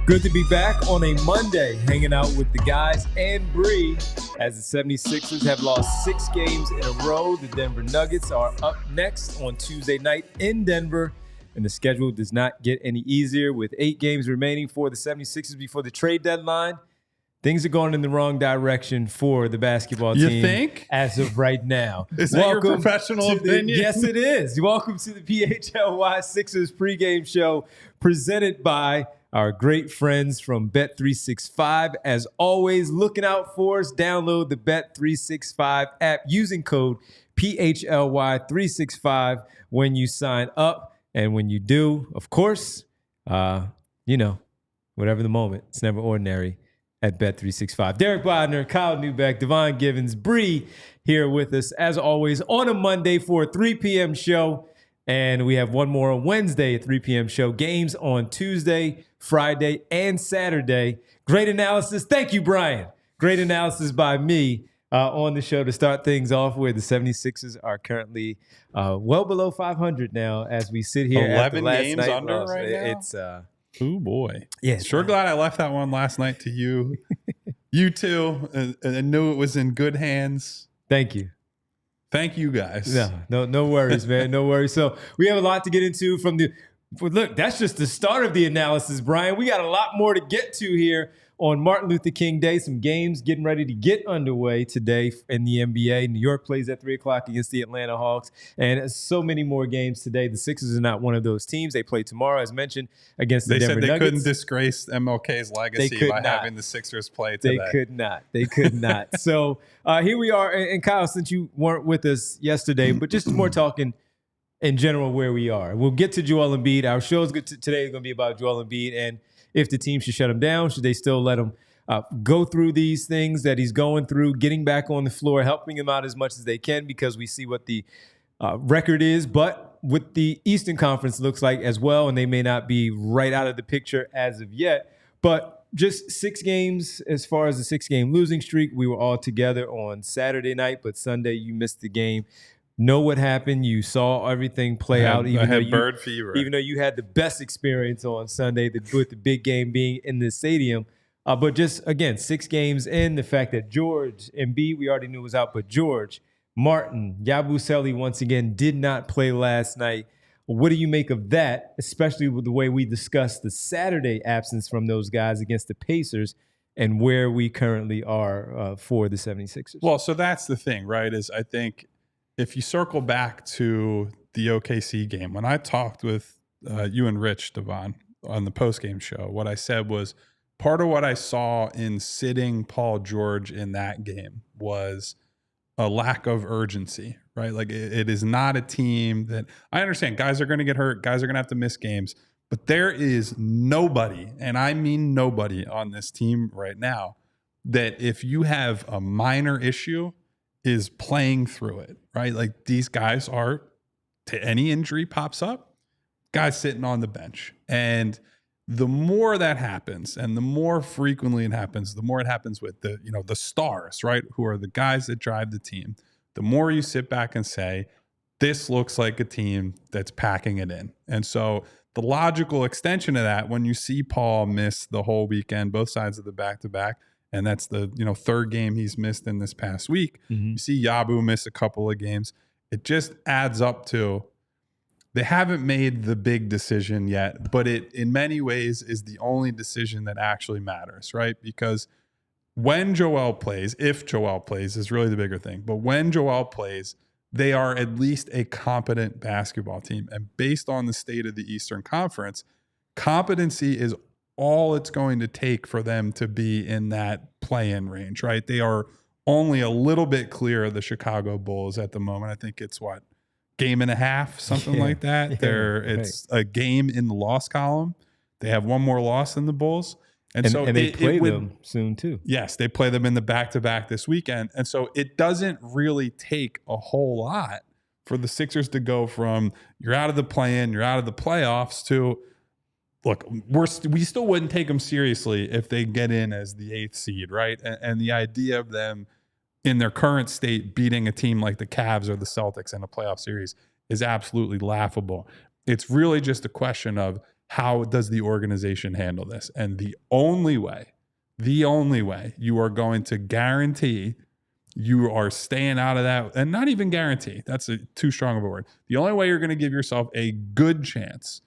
Good to be back on a Monday, hanging out with the guys and Bree, as the 76ers have lost 6 games in a row. The Denver Nuggets are up next on Tuesday night in Denver, and the schedule does not get any easier with 8 games remaining for the 76ers before the trade deadline. Things are going in the wrong direction for the basketball team. You think? As of right now. Is that your professional opinion? Yes, it is. Welcome to the PHLY Sixers pregame show presented by our great friends from Bet365. As always, looking out for us. Download the Bet365 app using code PHLY365 when you sign up. And when you do, of course, whatever the moment, it's never ordinary at Bet365. Derek Bodner, Kyle Newbeck, Devon Givens, Bree here with us, as always, on a Monday for a 3 p.m. show. And we have one more on Wednesday at 3 p.m. show. Games on Tuesday, Friday, and Saturday. Great analysis. Thank you, Brian. Great analysis by me on the show to start things off where the 76ers are currently well below 500 now as we sit here. 11 games under right now? It's oh, boy. Yeah, sure glad I left that one last night to you. You too. And I knew it was in good hands. Thank you. Thank you, guys. No worries, man. No worries. So we have a lot to get into look, that's just the start of the analysis, Brian. We got a lot more to get to here on Martin Luther King Day. Some games getting ready to get underway today in the NBA. New York plays at 3 o'clock against the Atlanta Hawks. And so many more games today. The Sixers are not one of those teams. They play tomorrow, as mentioned, against the Denver Nuggets. They said they couldn't disgrace MLK's legacy by having the Sixers play today. They could not. So here we are. And Kyle, since you weren't with us yesterday, but just more talking in general where we are. We'll get to Joel Embiid. Our show is today is going to be about Joel Embiid and if the team should shut him down, should they still let him go through these things that he's going through, getting back on the floor, helping him out as much as they can because we see what the record is. But with the Eastern Conference looks like as well, and they may not be right out of the picture as of yet. But just 6 games as far as the 6-game losing streak. We were all together on Saturday night, but Sunday you missed the game. Know what happened. You saw everything play out. I had bird fever. Even though you had the best experience on Sunday with the big game being in the stadium. But just, again, 6 games in, the fact that George Embiid, we already knew was out, but George, Martin, Yabusele once again did not play last night. What do you make of that, especially with the way we discussed the Saturday absence from those guys against the Pacers and where we currently are for the 76ers? Well, so that's the thing, right, is I think – if you circle back to the OKC game, when I talked with you and Rich, Devon, on the postgame show, what I said was part of what I saw in sitting Paul George in that game was a lack of urgency, right? Like it is not a team that – I understand guys are going to get hurt, guys are going to have to miss games, but there is nobody, and I mean nobody on this team right now, that if you have a minor issue – is playing through it, right? Like these guys are, to any injury pops up, guys sitting on the bench. And the more that happens and the more frequently it happens, the more it happens with the stars, right? Who are the guys that drive the team. The more you sit back and say, this looks like a team that's packing it in. And so the logical extension of that, when you see Paul miss the whole weekend, both sides of the back-to-back, and that's the 3rd game he's missed in this past week. Mm-hmm. You see Yabu miss a couple of games. It just adds up to they haven't made the big decision yet, but it in many ways is the only decision that actually matters, right? Because when Joel plays, if Joel plays is really the bigger thing, but when Joel plays, they are at least a competent basketball team. And based on the state of the Eastern Conference, competency is all it's going to take for them to be in that play-in range, right? They are only a little bit clear of the Chicago Bulls at the moment. I think it's game and a half, something like that. It's a game in the loss column. They have one more loss than the Bulls. And they play them soon too. Yes, they play them in the back-to-back this weekend. And so it doesn't really take a whole lot for the Sixers to go from you're out of the play-in, you're out of the playoffs to look, we still wouldn't take them seriously if they get in as the 8th seed, right? And the idea of them in their current state beating a team like the Cavs or the Celtics in a playoff series is absolutely laughable. It's really just a question of how does the organization handle this? And the only way you are going to guarantee you are staying out of that, and not even guarantee, that's too strong of a word. The only way you're going to give yourself a good chance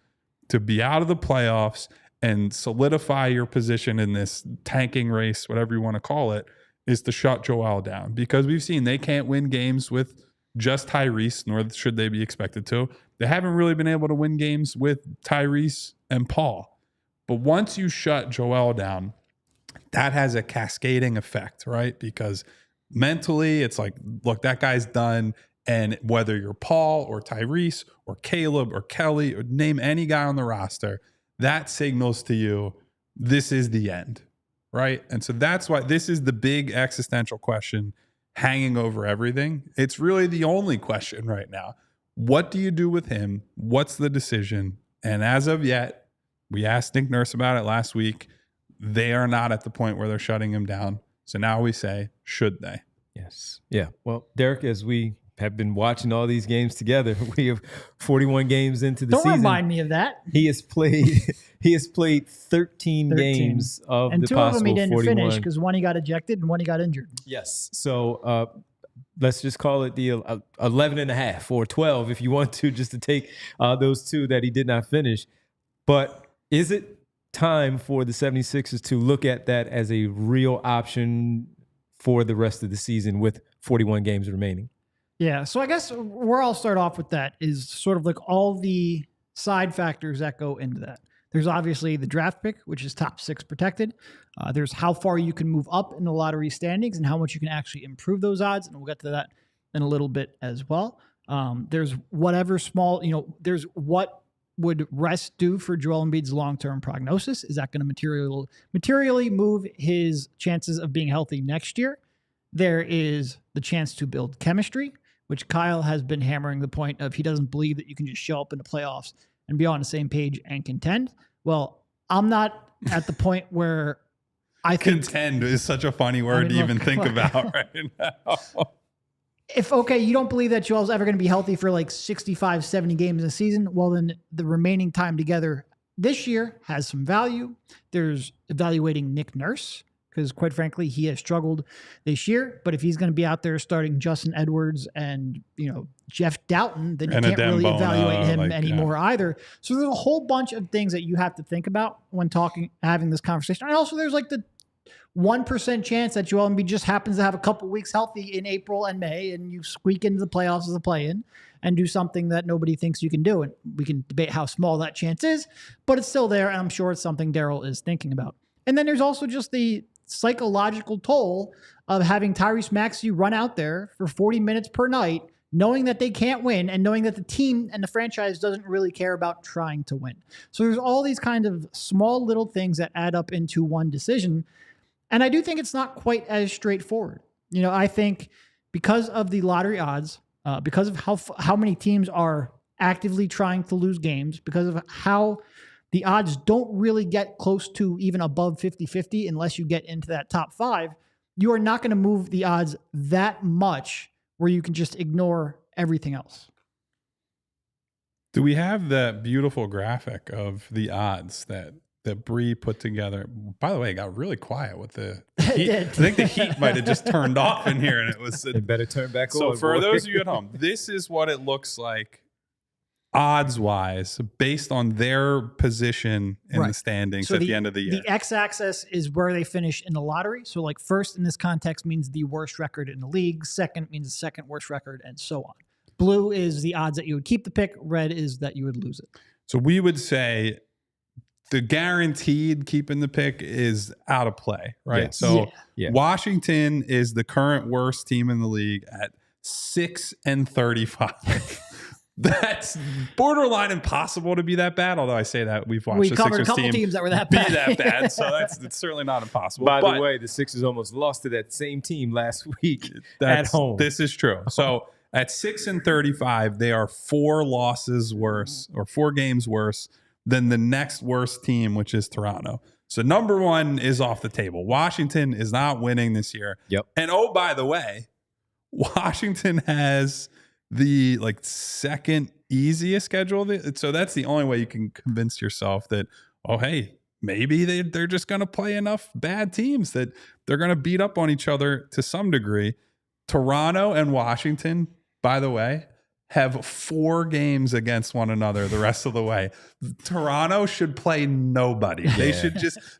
to be out of the playoffs and solidify your position in this tanking race, whatever you want to call it, is to shut Joel down. Because we've seen they can't win games with just Tyrese, nor should they be expected to. They haven't really been able to win games with Tyrese and Paul. But once you shut Joel down, that has a cascading effect, right? Because mentally, it's like, look, that guy's done. And whether you're Paul or Tyrese or Caleb or Kelly, or name any guy on the roster, that signals to you, this is the end, right? And so that's why this is the big existential question hanging over everything. It's really the only question right now. What do you do with him? What's the decision? And as of yet, we asked Nick Nurse about it last week. They are not at the point where they're shutting him down. So now we say, should they? Yes. Yeah. Well, Derek, as we have been watching all these games together, we have 41 games into the season. Don't remind me of that. He has played 13 games of and the possible 41. And two of them he didn't finish because one he got ejected and one he got injured. Yes. So let's just call it the 11 and a half or 12 if you want to, just to take those two that he did not finish. But is it time for the 76ers to look at that as a real option for the rest of the season with 41 games remaining? Yeah, so I guess where I'll start off with that is sort of like all the side factors that go into that. There's obviously the draft pick, which is top 6 protected. There's how far you can move up in the lottery standings and how much you can actually improve those odds. And we'll get to that in a little bit as well. There's whatever small, there's what would rest do for Joel Embiid's long-term prognosis. Is that going to materially move his chances of being healthy next year? There is the chance to build chemistry, which Kyle has been hammering the point of he doesn't believe that you can just show up in the playoffs and be on the same page and contend. Well, I'm not at the point where I think... Contend is such a funny word to even think about right now. If, okay, you don't believe that Joel's ever going to be healthy for like 65, 70 games a season, well, then the remaining time together this year has some value. There's evaluating Nick Nurse, because quite frankly, he has struggled this year. But if he's going to be out there starting Justin Edwards and, Jeff Doughton, then you can't really evaluate him anymore either. So there's a whole bunch of things that you have to think about when having this conversation. And also there's like the 1% chance that Joel Embiid just happens to have a couple weeks healthy in April and May, and you squeak into the playoffs as a play-in and do something that nobody thinks you can do. And we can debate how small that chance is, but it's still there, and I'm sure it's something Daryl is thinking about. And then there's also just the psychological toll of having Tyrese Maxey run out there for 40 minutes per night, knowing that they can't win and knowing that the team and the franchise doesn't really care about trying to win. So there's all these kind of small little things that add up into one decision. And I do think it's not quite as straightforward. I think because of the lottery odds, because of how many teams are actively trying to lose games, because of how the odds don't really get close to even above 50-50 unless you get into that top 5, you are not going to move the odds that much where you can just ignore everything else. Do we have that beautiful graphic of the odds that Bree put together? By the way, it got really quiet with the heat. I think the heat might have just turned off in here, and it was. It better turn back on. So for those of you at home, this is what it looks like odds-wise, based on their position in the standings at the end of the year. The x-axis is where they finish in the lottery. So like first in this context means the worst record in the league. Second means the second worst record, and so on. Blue is the odds that you would keep the pick. Red is that you would lose it. So we would say the guaranteed keeping the pick is out of play, right? Yes. So Washington is the current worst team in the league at 6-35. That's borderline impossible to be that bad. Although I say that we've watched the Sixers teams that were that be bad. that bad, so it's certainly not impossible. By the way, the Sixers almost lost to that same team last week at home. This is true. So at 6-35, they are 4 losses worse, or 4 games worse than the next worst team, which is Toronto. So number 1 is off the table. Washington is not winning this year. Yep. And by the way, Washington has the second easiest schedule. So that's the only way you can convince yourself that, oh, hey, maybe they're just going to play enough bad teams that they're going to beat up on each other to some degree. Toronto and Washington, by the way, have 4 games against one another the rest of the way. Toronto should play nobody.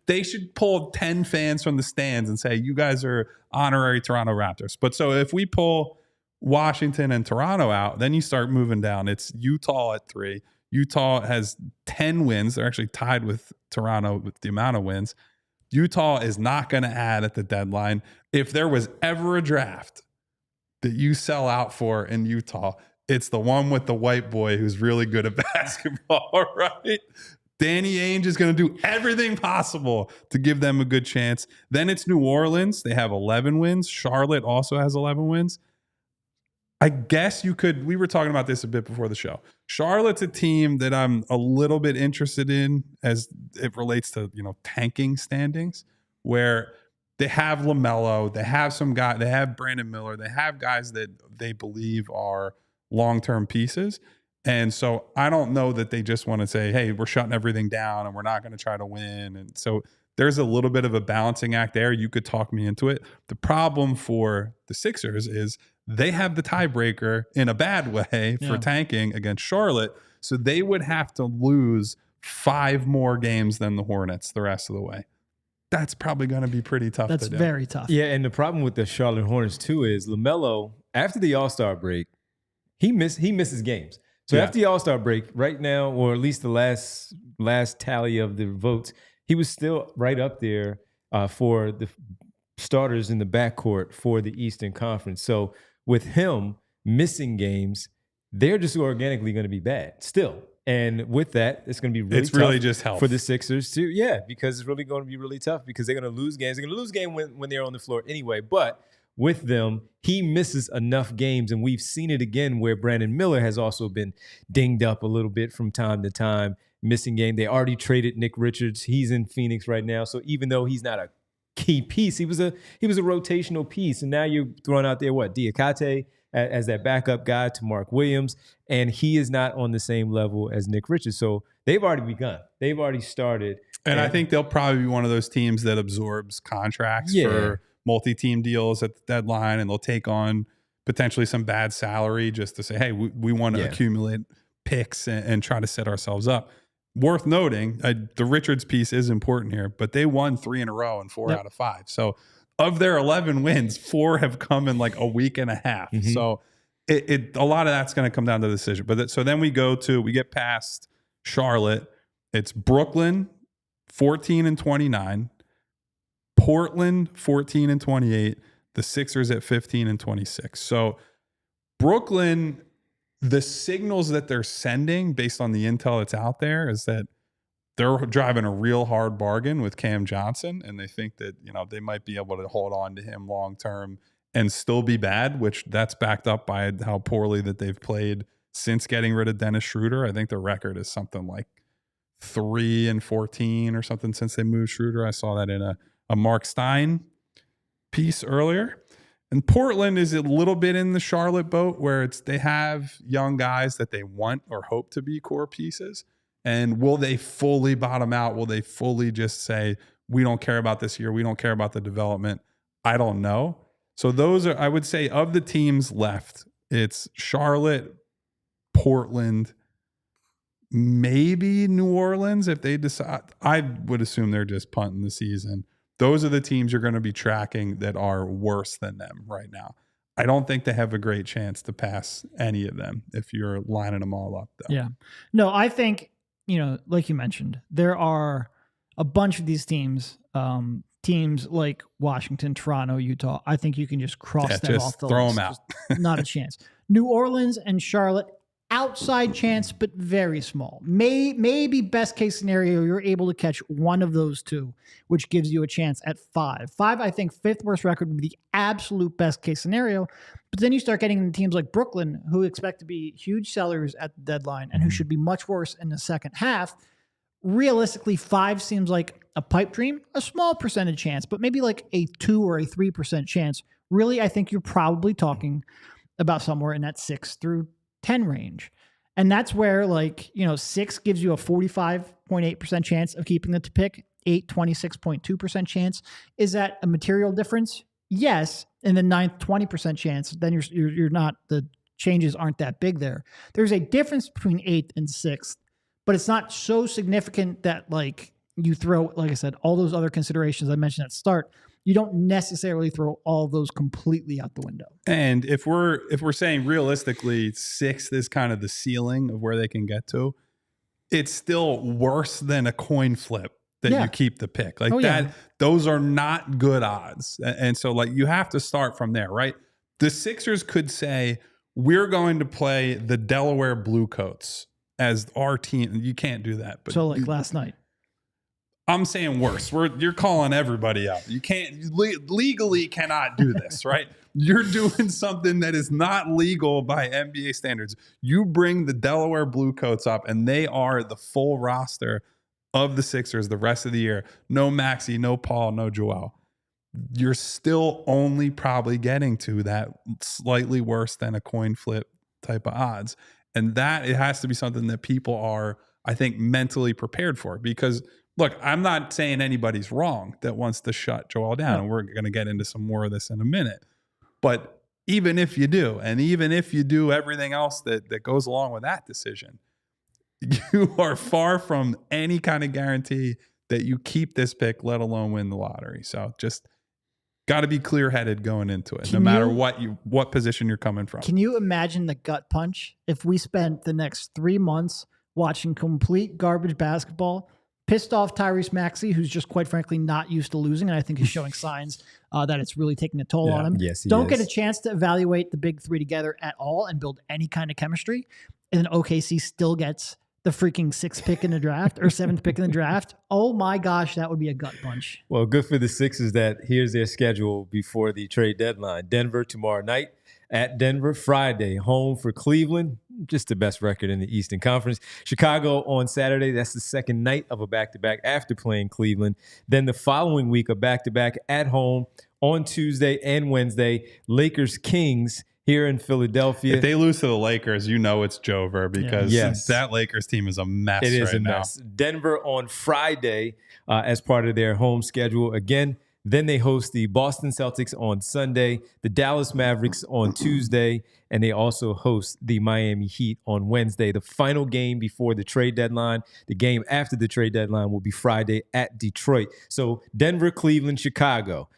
They should pull 10 fans from the stands and say, you guys are honorary Toronto Raptors. But so if we pull Washington and Toronto out, then you start moving down. It's Utah at 3. Utah has 10 wins. They're actually tied with Toronto with the amount of wins. Utah is not going to add at the deadline. If there was ever a draft that you sell out for in Utah, it's the one with the white boy who's really good at basketball, right? Danny Ainge is going to do everything possible to give them a good chance. Then it's New Orleans. They have 11 wins. Charlotte also has 11 wins. I guess you could, we were talking about this a bit before the show. Charlotte's a team that I'm a little bit interested in as it relates to, tanking standings, where they have LaMelo, they have some guy, they have Brandon Miller, they have guys that they believe are long-term pieces. And so I don't know that they just want to say, hey, we're shutting everything down and we're not going to try to win. And so there's a little bit of a balancing act there. You could talk me into it. The problem for the Sixers is they have the tiebreaker in a bad way for tanking against Charlotte. So they would have to lose 5 more games than the Hornets the rest of the way. That's probably going to be pretty tough. That's very tough. Yeah, and the problem with the Charlotte Hornets too is LaMelo, after the All-Star break, he misses games. So after the All-Star break, right now, or at least the last tally of the votes, he was still right up there for the starters in the backcourt for the Eastern Conference. So with him missing games, they're just organically going to be bad still. And with that, it's going to be really tough really just health for the Sixers too. Yeah, because it's really going to be really tough because they're going to lose games. They're going to lose games when they're on the floor anyway. But with them, he misses enough games, and we've seen it again where Brandon Miller has also been dinged up a little bit from time to time, missing game. They already traded Nick Richards. He's in Phoenix right now. So even though he's not a key piece, he was a rotational piece. And now you're throwing out there Diakate as that backup guy to Mark Williams, and he is not on the same level as Nick Richards. So they've already begun. They've already started. And I think they'll probably be one of those teams that absorbs contracts for multi-team deals at the deadline, and they'll take on potentially some bad salary just to say, hey, we want to accumulate picks and try to set ourselves up. Worth noting, the Richards piece is important here, but they won 3 in a row and 4 out of 5. So of their 11 wins, 4 have come in like a week and a half. Mm-hmm. So a lot of that's going to come down to the decision. But so then we get past Charlotte. It's Brooklyn, 14-29. Portland, 14-28. The Sixers at 15-26. So Brooklyn, the signals that they're sending based on the intel that's out there is that they're driving a real hard bargain with Cam Johnson, and they think that they might be able to hold on to him long term and still be bad, which that's backed up by how poorly that they've played since getting rid of Dennis Schroeder. I think the record is something like 3-14 or something since they moved Schroeder. I saw that in a Mark Stein piece earlier. And Portland is a little bit in the Charlotte boat where they have young guys that they want or hope to be core pieces. And will they fully bottom out? Will they fully just say, we don't care about this year, we don't care about the development? I don't know. So those are, I would say, of the teams left, it's Charlotte, Portland, maybe New Orleans if they decide. I would assume they're just punting the season. Those are the teams you're going to be tracking that are worse than them right now. I don't think they have a great chance to pass any of them if you're lining them all up, though. Yeah. No, I think, like you mentioned, there are a bunch of these teams, teams like Washington, Toronto, Utah. I think you can just cross them off the list. Throw them out. Not a chance. New Orleans and Charlotte, outside chance, but very small. Maybe best case scenario, you're able to catch one of those two, which gives you a chance at 5. 5, I think, 5th worst record would be the absolute best case scenario. But then you start getting into teams like Brooklyn, who expect to be huge sellers at the deadline and who should be much worse in the second half. Realistically, 5 seems like a pipe dream, a small percentage chance, but maybe like a 2 or a 3% chance. Really, I think you're probably talking about somewhere in that 6 through 10 range. And that's where, like, 6 gives you a 45.8% chance of keeping the pick. 8, 26.2% chance. Is that a material difference? Yes. And the 9th, 20% chance. Then you're not, the changes aren't that big there. There's a difference between 8th and 6th, but it's not so significant that, like, you throw, like I said, all those other considerations I mentioned at the start. You don't necessarily throw all those completely out the window. And if we're saying realistically 6th is kind of the ceiling of where they can get to, it's still worse than a coin flip that you keep the pick. Like those are not good odds. And so, like, you have to start from there, right? The Sixers could say, we're going to play the Delaware Bluecoats as our team. You can't do that. But so, like, last night. I'm saying worse. You're calling everybody out. You can't legally cannot do this, right? You're doing something that is not legal by NBA standards. You bring the Delaware Bluecoats up, and they are the full roster of the Sixers the rest of the year. No Maxey, no Paul, no Joel. You're still only probably getting to that slightly worse than a coin flip type of odds. And that, it has to be something that people are, I think, mentally prepared for. Because, look, I'm not saying anybody's wrong that wants to shut Joel down. And we're going to get into some more of this in a minute. But even if you do, and even if you do everything else that goes along with that decision, you are far from any kind of guarantee that you keep this pick, let alone win the lottery. So just got to be clear-headed going into it, no matter what position you're coming from. Can you imagine the gut punch if we spent the next 3 months watching complete garbage basketball, pissed off Tyrese Maxey, who's just, quite frankly, not used to losing, and I think he's showing signs that it's really taking a toll on him. Yes, Don't get a chance to evaluate the big three together at all and build any kind of chemistry, and then OKC still gets the freaking 6th pick in the draft or 7th pick in the draft. Oh my gosh, that would be a gut punch. Well, good for the Sixers that here's their schedule before the trade deadline. Denver tomorrow night, at Denver Friday, home for Cleveland, just the best record in the Eastern Conference. Chicago on Saturday, that's the second night of a back-to-back after playing Cleveland. Then the following week, a back-to-back at home on Tuesday and Wednesday. Lakers-Kings here in Philadelphia. If they lose to the Lakers, you know it's Jover, because that Lakers team is a mess. It is a mess. Denver on Friday as part of their home schedule. Again, then they host the Boston Celtics on Sunday, the Dallas Mavericks on Tuesday, and they also host the Miami Heat on Wednesday. The final game before the trade deadline, the game after the trade deadline, will be Friday at Detroit. So Denver, Cleveland, Chicago.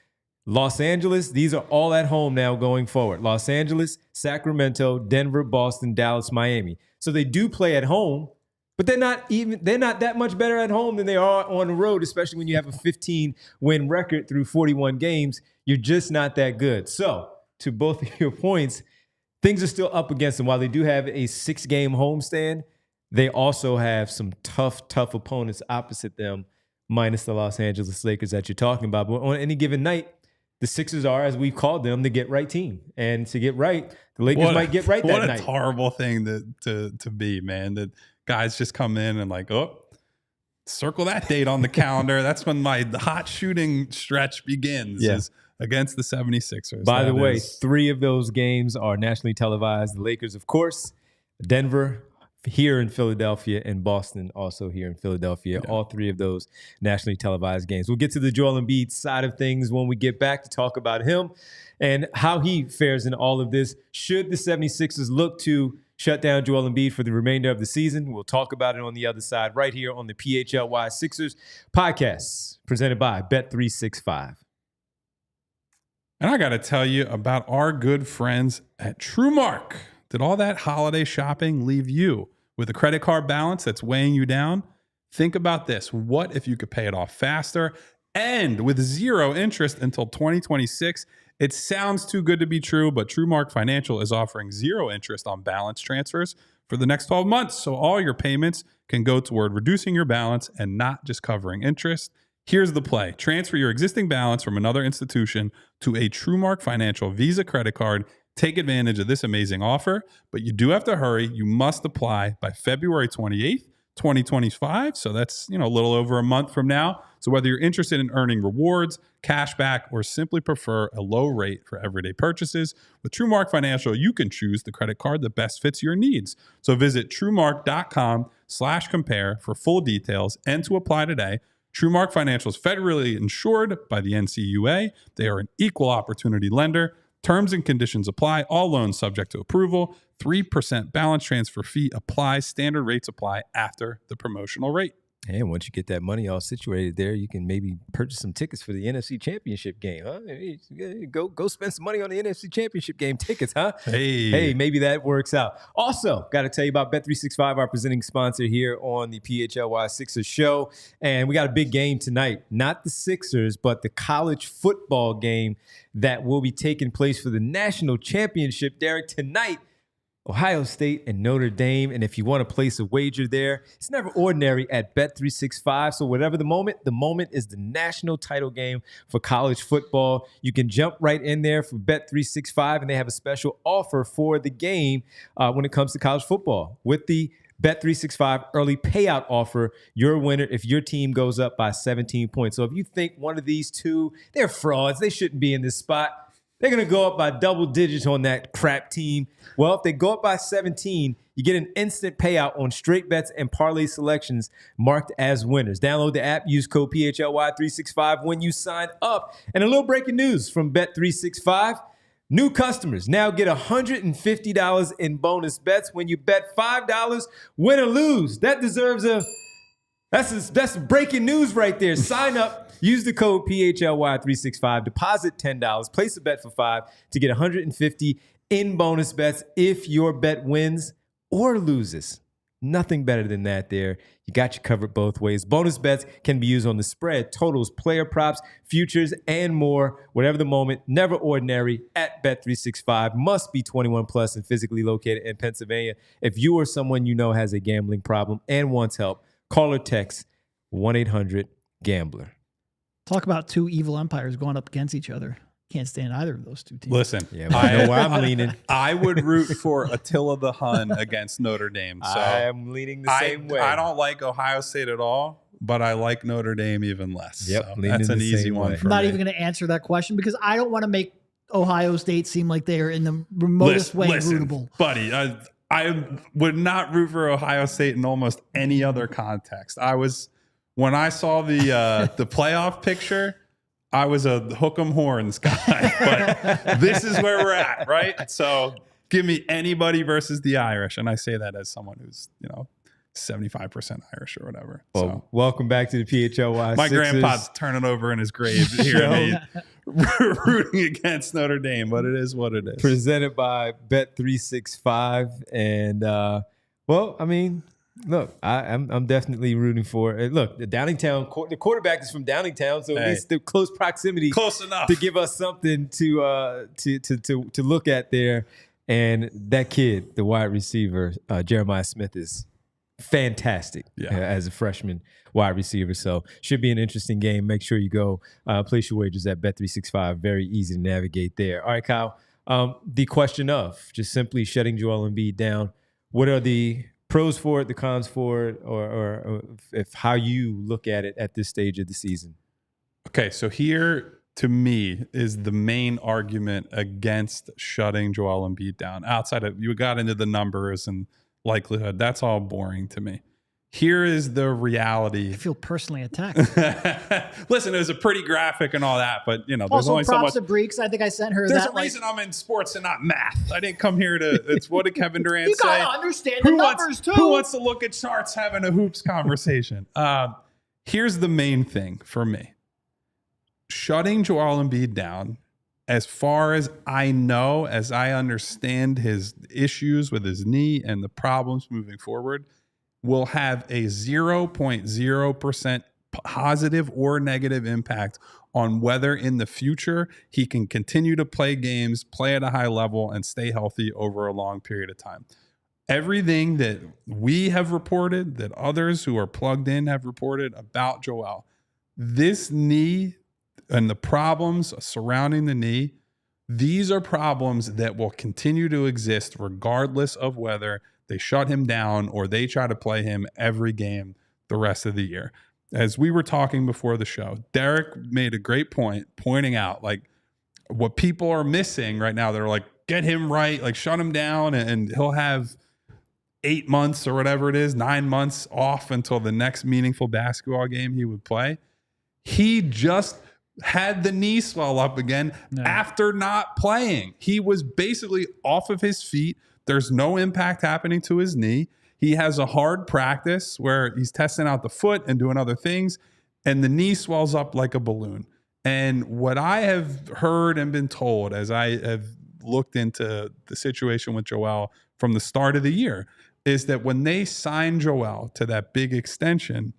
Los Angeles, these are all at home now going forward. Los Angeles, Sacramento, Denver, Boston, Dallas, Miami. So they do play at home, but they're not that much better at home than they are on the road, especially when you have a 15-win record through 41 games. You're just not that good. So to both of your points, things are still up against them. While they do have a 6-game homestand, they also have some tough opponents opposite them, minus the Los Angeles Lakers that you're talking about. But on any given night, the Sixers are, as we've called them, the get-right team. And to get right, the Lakers might get right that night. What a horrible thing to be, man. That guys just come in and like, oh, circle that date on the calendar. That's when my hot shooting stretch begins, is against the 76ers. By the way, 3 of those games are nationally televised. The Lakers, of course, Denver here in Philadelphia, and Boston also here in Philadelphia. Yeah. All 3 of those nationally televised games. We'll get to the Joel Embiid side of things when we get back to talk about him and how he fares in all of this. Should the 76ers look to shut down Joel Embiid for the remainder of the season? We'll talk about it on the other side right here on the PHLY Sixers Podcast, presented by Bet365. And I got to tell you about our good friends at TrueMark. Did all that holiday shopping leave you with a credit card balance that's weighing you down? Think about this. What if you could pay it off faster and with 0 interest until 2026? It sounds too good to be true, but TrueMark Financial is offering 0 interest on balance transfers for the next 12 months. So all your payments can go toward reducing your balance and not just covering interest. Here's the play. Transfer your existing balance from another institution to a TrueMark Financial Visa credit card. Take advantage of this amazing offer, but you do have to hurry. You must apply by February 28th 2025. So that's, a little over a month from now. So whether you're interested in earning rewards, cash back, or simply prefer a low rate for everyday purchases, with TrueMark Financial, you can choose the credit card that best fits your needs. So visit TrueMark.com/compare for full details and to apply today. TrueMark Financial is federally insured by the NCUA. They are an equal opportunity lender. Terms and conditions apply. All loans subject to approval. 3% balance transfer fee applies. Standard rates apply after the promotional rate. And once you get that money all situated there, you can maybe purchase some tickets for the NFC Championship game, huh? Go spend some money on the NFC Championship game tickets, huh? Hey, maybe that works out. Also, got to tell you about Bet365, our presenting sponsor here on the PHLY Sixers show. And we got a big game tonight. Not the Sixers, but the college football game that will be taking place for the national championship, Derek, tonight. Ohio State and Notre Dame. And if you want to place a wager there, it's never ordinary at Bet365. So whatever the moment is the national title game for college football. You can jump right in there for Bet365, and they have a special offer for the game when it comes to college football. With the Bet365 early payout offer, you're a winner if your team goes up by 17 points. So if you think one of these two, they're frauds, they shouldn't be in this spot, they're going to go up by double digits on that crap team. Well, if they go up by 17, you get an instant payout on straight bets and parlay selections marked as winners. Download the app, use code PHLY365 when you sign up. And a little breaking news from Bet365. New customers now get $150 in bonus bets when you bet $5, win or lose. That deserves that's breaking news right there. Sign up. Use the code PHLY365, deposit $10, place a bet for $5 to get $150 in bonus bets if your bet wins or loses. Nothing better than that there. You got you covered both ways. Bonus bets can be used on the spread, totals, player props, futures, and more. Whatever the moment, never ordinary at Bet365. Must be 21 plus and physically located in Pennsylvania. If you or someone you know has a gambling problem and wants help, call or text 1-800-GAMBLER. Talk about two evil empires going up against each other. Can't stand either of those two teams. Listen, I know where I'm leaning. I would root for Attila the Hun against Notre Dame. So I am leaning the same way. I don't like Ohio State at all, but I like Notre Dame even less. Yep, so that's an easy one for me. I'm not even going to answer that question because I don't want to make Ohio State seem like they are in the remotest way rootable. Buddy, I would not root for Ohio State in almost any other context. When I saw the playoff picture, I was a hook 'em horns guy. But this is where we're at, right? So give me anybody versus the Irish. And I say that as someone who's, 75% Irish or whatever. Well, so welcome back to the PHLY My Sixers. grandpa's turning over in his grave hearing me rooting against Notre Dame, but it is what it is. Presented by Bet365. And, look, I'm definitely rooting for it. Look, the quarterback is from Downingtown, so at least the close proximity, close enough to give us something to look at there. And that kid, the wide receiver, Jeremiah Smith, is fantastic as a freshman wide receiver. So should be an interesting game. Make sure you go place your wagers at Bet365. Very easy to navigate there. All right, Kyle. The question of just simply shutting Joel Embiid down. What are the pros for it, the cons for it, or if how you look at it at this stage of the season? Okay, so here to me is the main argument against shutting Joel Embiid down. Outside of, you got into the numbers and likelihood, that's all boring to me. Here is the reality. I feel personally attacked. Listen, it was a pretty graphic and all that, but there's also only so much. Also, props to Breeks. I think I sent her There's that. a reason I'm in sports and not math. I didn't come here to. It's what did Kevin Durant you say? You gotta understand the numbers too. Who wants to look at charts having a hoops conversation? Here's the main thing for me: shutting Joel Embiid down. As far as I know, as I understand his issues with his knee and the problems moving forward, will have a 0.0% positive or negative impact on whether in the future he can continue to play games, play at a high level, and stay healthy over a long period of time. Everything that we have reported, that others who are plugged in have reported about Joel, this knee and the problems surrounding the knee, these are problems that will continue to exist regardless of whether they shut him down, or they try to play him every game the rest of the year. As we were talking before the show, Derek made a great point, pointing out like what people are missing right now. They're like, get him right, like shut him down, and he'll have 8 months or whatever it is, 9 months off until the next meaningful basketball game he would play. He just had the knee swell up again after not playing. He was basically off of his feet. There's no impact happening to his knee. He has a hard practice where he's testing out the foot and doing other things, and the knee swells up like a balloon. And what I have heard and been told as I have looked into the situation with Joel from the start of the year is that when they signed Joel to that big extension,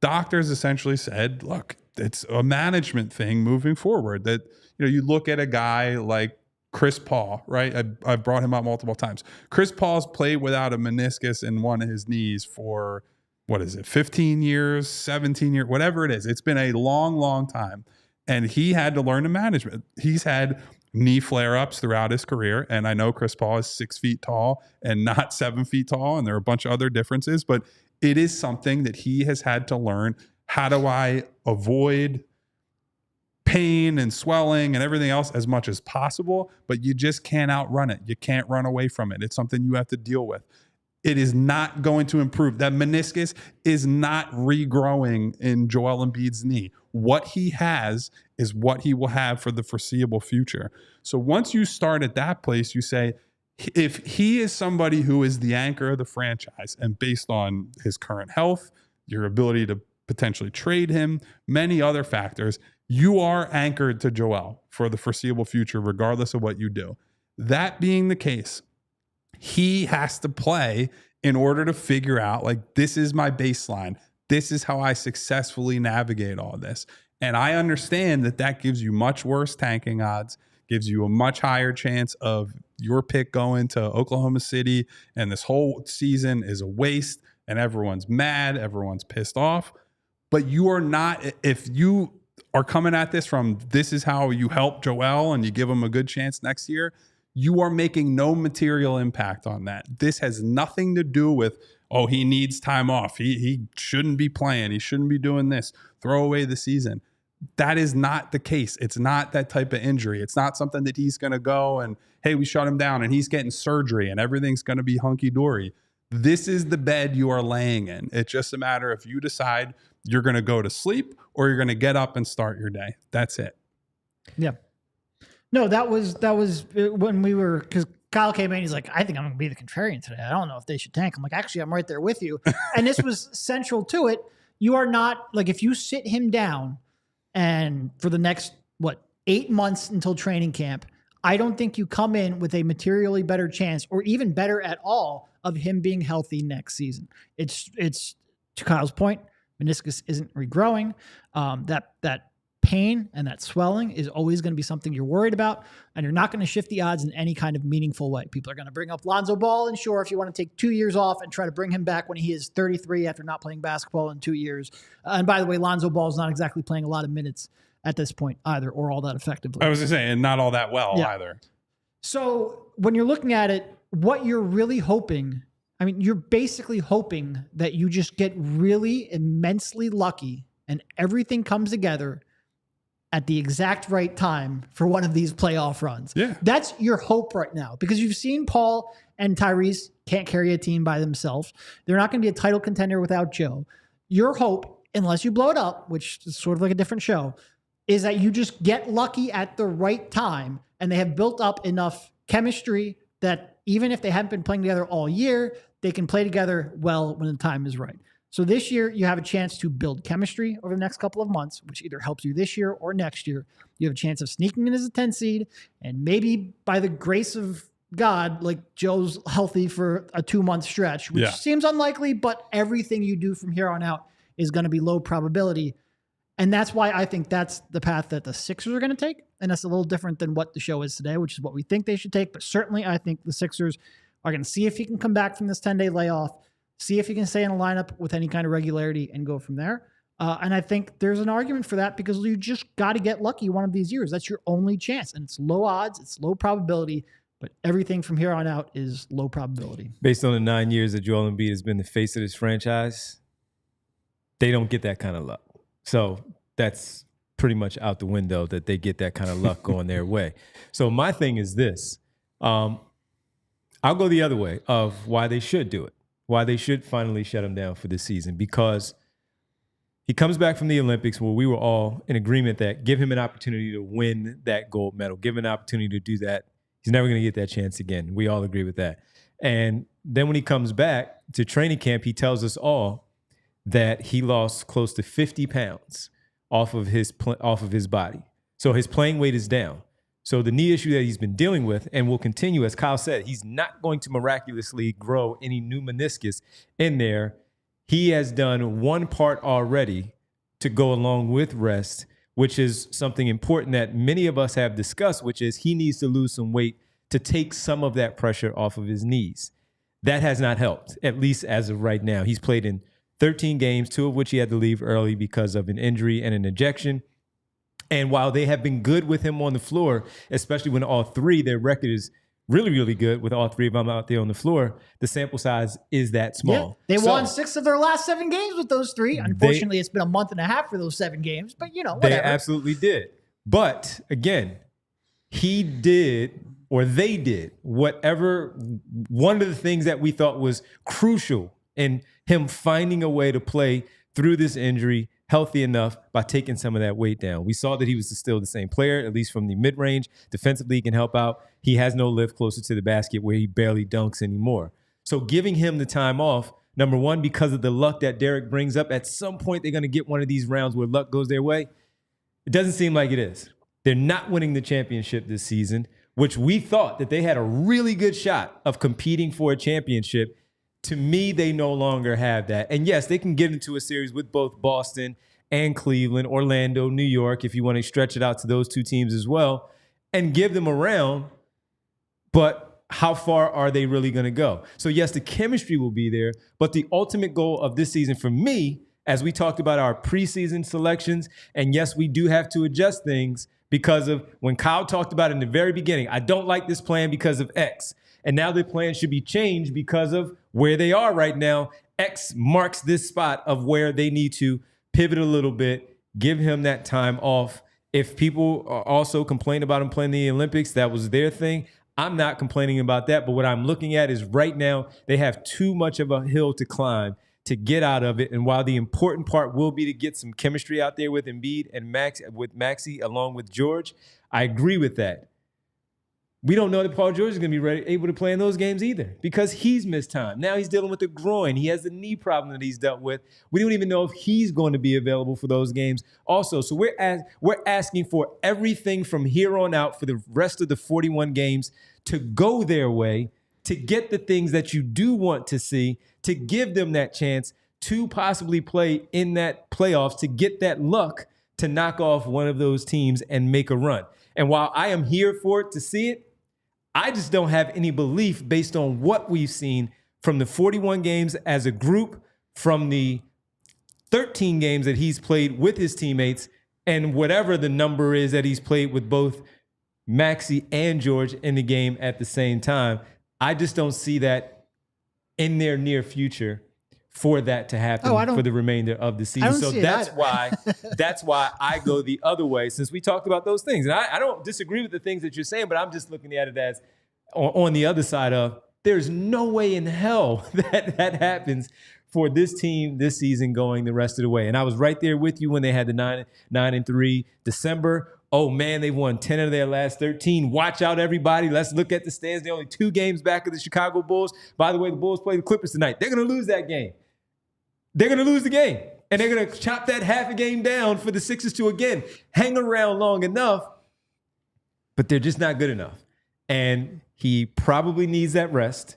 doctors essentially said, look, it's a management thing moving forward. That, you look at a guy like Chris Paul, right? I've brought him up multiple times. Chris Paul's played without a meniscus in one of his knees for, 15 years, 17 years, whatever it is. It's been a long, long time. And he had to learn the management. He's had knee flare-ups throughout his career. And I know Chris Paul is 6 feet tall and not 7 feet tall. And there are a bunch of other differences, but it is something that he has had to learn. How do I avoid pain and swelling and everything else as much as possible? But you just can't outrun it. You can't run away from it. It's something you have to deal with. It is not going to improve. That meniscus is not regrowing in Joel Embiid's knee. What he has is what he will have for the foreseeable future. So once you start at that place, you say, if he is somebody who is the anchor of the franchise, and based on his current health, your ability to potentially trade him, many other factors, you are anchored to Joel for the foreseeable future, regardless of what you do. That being the case, he has to play in order to figure out, like, this is my baseline. This is how I successfully navigate all this. And I understand that that gives you much worse tanking odds, gives you a much higher chance of your pick going to Oklahoma City, and this whole season is a waste, and everyone's mad, everyone's pissed off. But you are not, if you are coming at this from, this is how you help Joel and you give him a good chance next year, you are making no material impact on that. This has nothing to do with, oh, he needs time off. He shouldn't be playing. He shouldn't be doing this. Throw away the season. That is not the case. It's not that type of injury. It's not something that he's going to go and, hey, we shut him down and he's getting surgery and everything's going to be hunky-dory. This is the bed you are laying in. It's just a matter if you decide you're going to go to sleep or you're going to get up and start your day. That's it. Yeah. No, that was when we were, because Kyle came in, he's like, I think I'm going to be the contrarian today. I don't know if they should tank. I'm like, actually, I'm right there with you. And this was central to it. You are not, like, if you sit him down and for the next, 8 months until training camp, I don't think you come in with a materially better chance or even better at all of him being healthy next season. It's to Kyle's point, meniscus isn't regrowing. That pain and that swelling is always going to be something you're worried about, and you're not going to shift the odds in any kind of meaningful way. People are going to bring up Lonzo Ball, and sure, if you want to take 2 years off and try to bring him back when he is 33 after not playing basketball in 2 years. And by the way, Lonzo Ball is not exactly playing a lot of minutes at this point either, or all that effectively. I was going to say, and not all that well either. So when you're looking at it, what you're really hoping, I mean, you're basically hoping that you just get really immensely lucky and everything comes together at the exact right time for one of these playoff runs. Yeah. That's your hope right now, because you've seen Paul and Tyrese can't carry a team by themselves. They're not going to be a title contender without Joe. Your hope, unless you blow it up, which is sort of like a different show, is that you just get lucky at the right time, and they have built up enough chemistry that even if they haven't been playing together all year, they can play together well when the time is right. So this year, you have a chance to build chemistry over the next couple of months, which either helps you this year or next year. You have a chance of sneaking in as a 10 seed, and maybe by the grace of God, like, Joe's healthy for a 2-month stretch, which seems unlikely, but everything you do from here on out is going to be low probability. And that's why I think that's the path that the Sixers are going to take. And that's a little different than what the show is today, which is what we think they should take. But certainly I think the Sixers are going to see if he can come back from this 10-day layoff, see if he can stay in a lineup with any kind of regularity and go from there. And I think there's an argument for that, because you just got to get lucky one of these years. That's your only chance. And it's low odds. It's low probability. But everything from here on out is low probability. Based on the 9 years that Joel Embiid has been the face of this franchise, they don't get that kind of luck. So that's pretty much out the window that they get that kind of luck going their way. So my thing is this. I'll go the other way of why they should do it, why they should finally shut him down for this season, because he comes back from the Olympics where we were all in agreement that give him an opportunity to win that gold medal, give him an opportunity to do that. He's never going to get that chance again. We all agree with that. And then when he comes back to training camp, he tells us all that he lost close to 50 pounds off of his body. So his playing weight is down. So the knee issue that he's been dealing with and will continue, as Kyle said, he's not going to miraculously grow any new meniscus in there. He has done one part already to go along with rest, which is something important that many of us have discussed, which is he needs to lose some weight to take some of that pressure off of his knees. That has not helped, at least as of right now. He's played in 13 games, 2 of which he had to leave early because of an injury and an ejection. And while they have been good with him on the floor, especially when all three, their record is really, really good with all three of them out there on the floor, the sample size is that small. Yeah, they won 6 of their last 7 games with those 3. Unfortunately, it's been a month and a half for those 7 games, but whatever. They absolutely did. But again, they did whatever, one of the things that we thought was crucial in him finding a way to play through this injury healthy enough by taking some of that weight down. We saw that he was still the same player, at least from the mid-range. Defensively, he can help out. He has no lift closer to the basket where he barely dunks anymore. So giving him the time off, number one, because of the luck that Derek brings up, at some point they're going to get one of these rounds where luck goes their way. It doesn't seem like it is. They're not winning the championship this season, which we thought that they had a really good shot of competing for a championship. To me, they no longer have that. And yes, they can get into a series with both Boston and Cleveland, Orlando, New York, if you want to stretch it out to those 2 teams as well, and give them a round. But how far are they really going to go? So yes, the chemistry will be there, but the ultimate goal of this season for me, as we talked about our preseason selections, and yes, we do have to adjust things because of when Kyle talked about it in the very beginning, I don't like this plan because of X. And now the plan should be changed because of where they are right now. X marks this spot of where they need to pivot a little bit, give him that time off. If people also complain about him playing the Olympics, that was their thing. I'm not complaining about that. But what I'm looking at is right now they have too much of a hill to climb to get out of it. And while the important part will be to get some chemistry out there with Embiid and Maxey along with George, I agree with that. We don't know that Paul George is going to be able to play in those games either because he's missed time. Now he's dealing with the groin. He has the knee problem that he's dealt with. We don't even know if he's going to be available for those games also. So we're asking for everything from here on out for the rest of the 41 games to go their way, to get the things that you do want to see, to give them that chance to possibly play in that playoffs, to get that luck to knock off one of those teams and make a run. And while I am here for it to see it, I just don't have any belief based on what we've seen from the 41 games as a group, from the 13 games that he's played with his teammates, and whatever the number is that he's played with both Maxey and George in the game at the same time. I just don't see that in their near future for that to happen for the remainder of the season. So that's why I go the other way, since we talked about those things. And I don't disagree with the things that you're saying, but I'm just looking at it as on the other side of there's no way in hell that happens for this team this season going the rest of the way. And I was right there with you when they had the 9-3 December. Oh man, they won 10 of their last 13. Watch out, everybody. Let's look at the stands. They're only 2 games back of the Chicago Bulls. By the way, the Bulls play the Clippers tonight. They're going to lose that game. They're going to lose the game. And they're going to chop that half a game down for the Sixers to, again, hang around long enough. But they're just not good enough. And he probably needs that rest.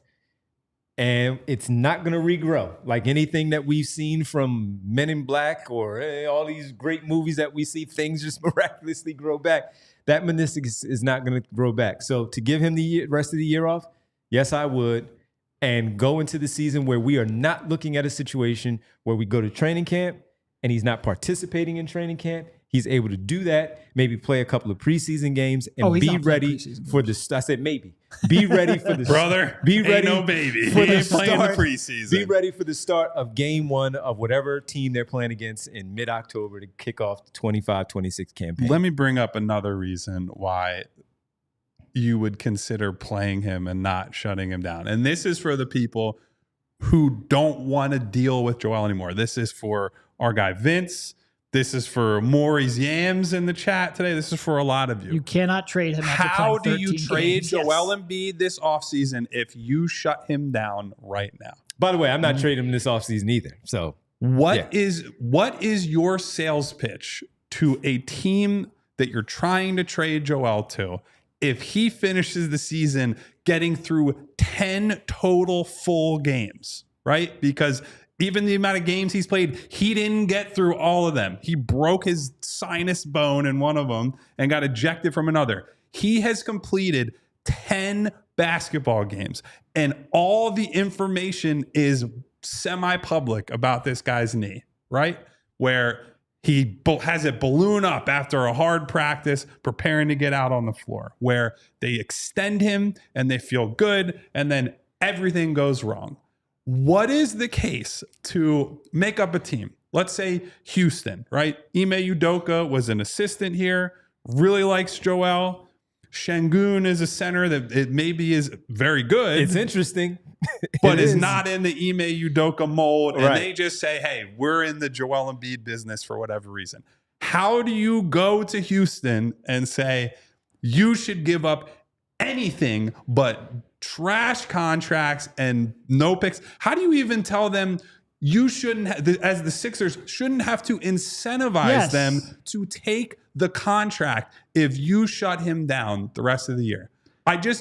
And it's not going to regrow. Like anything that we've seen from Men in Black or all these great movies that we see, things just miraculously grow back. That meniscus is not going to grow back. So to give him the rest of the year off, yes, I would. And go into the season where we are not looking at a situation where we go to training camp and he's not participating in training camp. he's able to do that, maybe play a couple of preseason games and be ready for the I said maybe. Be ready for the brother. Be ready, ain't no baby. For he the ain't playing start, the preseason. Be ready for the start of game 1 of whatever team they're playing against in mid-October to kick off the 25-26 campaign. Let me bring up another reason why you would consider playing him and not shutting him down. And this is for the people who don't want to deal with Joel anymore. This is for our guy Vince. This is for Maury's Yams in the chat today. This is for a lot of you. You cannot trade him. How do you trade games. Joel Embiid this offseason if you shut him down right now? By the way, I'm not trading him this offseason either. So what is your sales pitch to a team that you're trying to trade Joel to if he finishes the season getting through 10 total full games, right? Because even the amount of games he's played, he didn't get through all of them. He broke his sinus bone in one of them and got ejected from another. He has completed 10 basketball games, and all the information is semi-public about this guy's knee, right? Where he has it balloon up after a hard practice, preparing to get out on the floor, where they extend him and they feel good, and then everything goes wrong. What is the case to make up a team? Let's say Houston, right? Ime Udoka was an assistant here, really likes Joel. Şengün is a center that it maybe is very good. It's interesting. But is not in the Ime Udoka mold. And right. They just say, hey, we're in the Joel Embiid business for whatever reason. How do you go to Houston and say, you should give up anything but trash contracts and no picks? How do you even tell them you shouldn't, as the Sixers, shouldn't have to incentivize them to take the contract if you shut him down the rest of the year?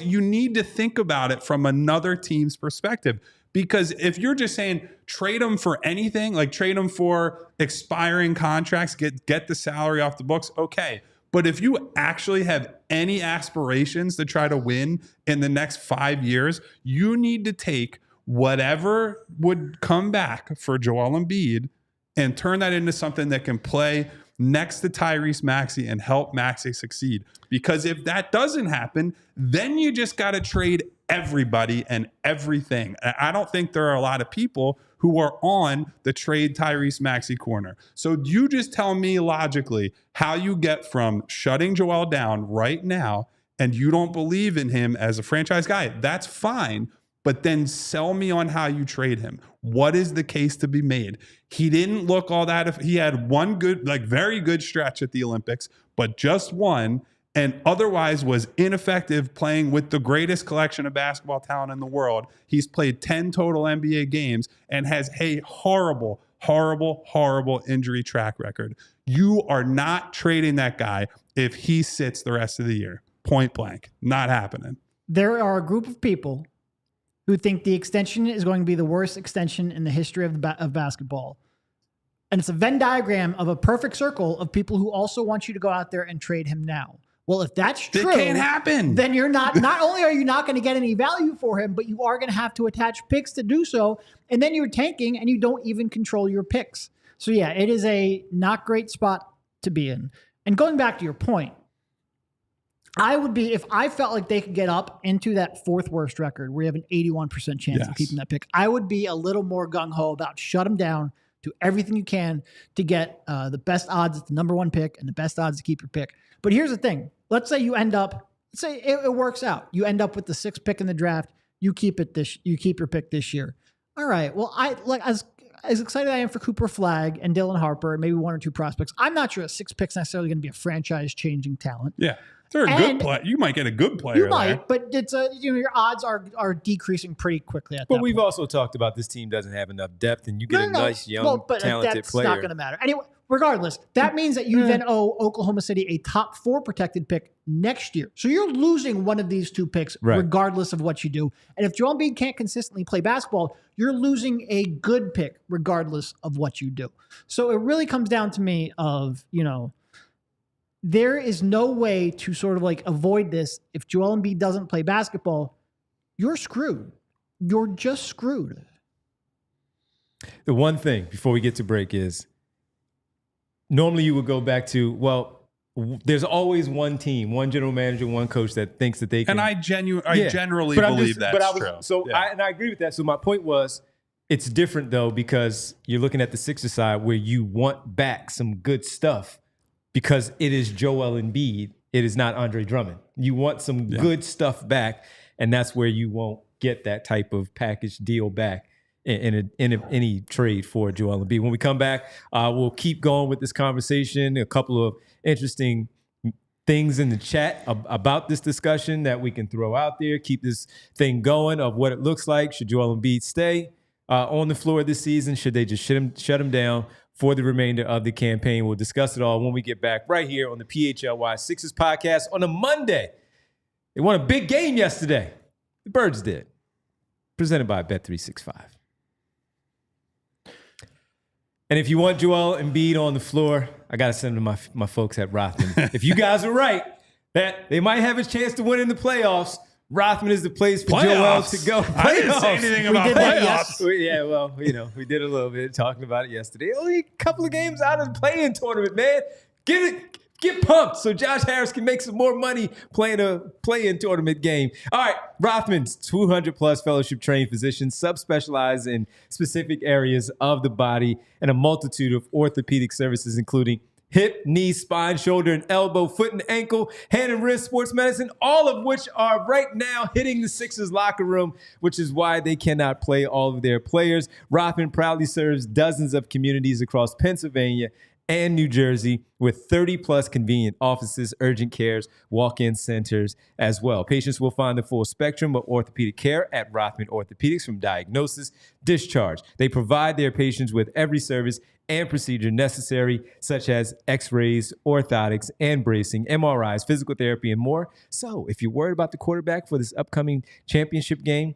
You need to think about it from another team's perspective, because if you're just saying trade him for anything, like trade him for expiring contracts, get the salary off the books, okay. But if you actually have any aspirations to try to win in the next 5 years, you need to take whatever would come back for Joel Embiid and turn that into something that can play next to Tyrese Maxey and help Maxey succeed. Because if that doesn't happen, then you just got to trade everybody and everything. I don't think there are a lot of people who are on the trade Tyrese Maxey corner. So you just tell me logically how you get from shutting Joel down right now and you don't believe in him as a franchise guy. That's fine. But then sell me on how you trade him. What is the case to be made? He didn't look all that. He had one good, very good stretch at the Olympics, but just one, and otherwise was ineffective playing with the greatest collection of basketball talent in the world. He's played 10 total NBA games and has a horrible, horrible, horrible injury track record. You are not trading that guy if he sits the rest of the year. Point blank. Not happening. There are a group of people who think the extension is going to be the worst extension in the history of basketball. And it's a Venn diagram of a perfect circle of people who also want you to go out there and trade him now. Well, if that's true, it can't happen. Then you're not only are you not going to get any value for him, but you are going to have to attach picks to do so. And then you're tanking and you don't even control your picks. So yeah, it is a not great spot to be in. And going back to your point, I would be, if I felt like they could get up into that fourth worst record where you have an 81% chance of keeping that pick, I would be a little more gung-ho about shut them down, do everything you can to get the best odds at the number one pick and the best odds to keep your pick. But here's the thing. Let's say you end up, let's say it works out. You end up with the 6th pick in the draft. You keep your pick this year. All right. Well, as excited as I am for Cooper Flagg and Dylan Harper and maybe one or two prospects, I'm not sure a 6th pick's necessarily going to be a franchise-changing talent. Yeah. They're a good player. You might get a good player. You might, but it's your odds are decreasing pretty quickly at that But we've point. Also talked about this team doesn't have enough depth, and you get a nice, young, talented that's player. Not going to matter. Anyway, regardless, that means that you then owe Oklahoma City a top 4 protected pick next year. So you're losing one of these 2 picks regardless of what you do. And if Joel Embiid can't consistently play basketball, you're losing a good pick regardless of what you do. So it really comes down to me of, there is no way to sort of avoid this. If Joel Embiid doesn't play basketball, you're screwed. You're just screwed. The one thing before we get to break is normally you would go back to, well, there's always one team, one general manager, one coach that thinks that they can. And I generally believe that's true. So I agree with that. So my point was, it's different though, because you're looking at the Sixers side where you want back some good stuff because it is Joel Embiid. It is not Andre Drummond. You want some good stuff back, and that's where you won't get that type of package deal back in any trade for Joel Embiid. When we come back, we'll keep going with this conversation. A couple of interesting things in the chat about this discussion that we can throw out there. Keep this thing going of what it looks like. Should Joel Embiid stay on the floor this season? Should they just shut him down for the remainder of the campaign? We'll discuss it all when we get back right here on the PHLY Sixers Podcast on a Monday. They won a big game yesterday. The Birds did. Presented by Bet365. And if you want Joel Embiid on the floor, I got to send him to my folks at Rothman. If you guys are right that they might have a chance to win in the playoffs, Rothman is the place for Joel to go. Playoffs. I didn't say anything about playoffs. Yeah, well, we did a little bit talking about it yesterday. Only a couple of games out of the play-in tournament, man. Get pumped so Josh Harris can make some more money playing a play-in tournament game. All right, Rothman's 200-plus fellowship-trained physicians, subspecialize in specific areas of the body and a multitude of orthopedic services, including hip, knee, spine, shoulder, and elbow, foot and ankle, hand and wrist, sports medicine, all of which are right now hitting the Sixers locker room, which is why they cannot play all of their players. Rothman proudly serves dozens of communities across Pennsylvania and New Jersey with 30-plus convenient offices, urgent cares, walk-in centers as well. Patients will find the full spectrum of orthopedic care at Rothman Orthopedics, from diagnosis, discharge. They provide their patients with every service and procedure necessary, such as x-rays, orthotics, and bracing, MRIs, physical therapy, and more. So if you're worried about the quarterback for this upcoming championship game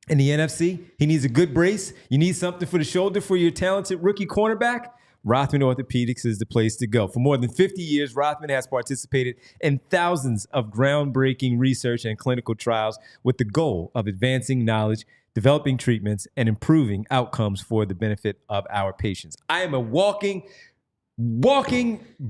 in the NFC, he needs a good brace, you need something for the shoulder for your talented rookie cornerback, Rothman Orthopedics is the place to go. For more than 50 years, Rothman has participated in thousands of groundbreaking research and clinical trials with the goal of advancing knowledge, developing treatments, and improving outcomes for the benefit of our patients. I am a walking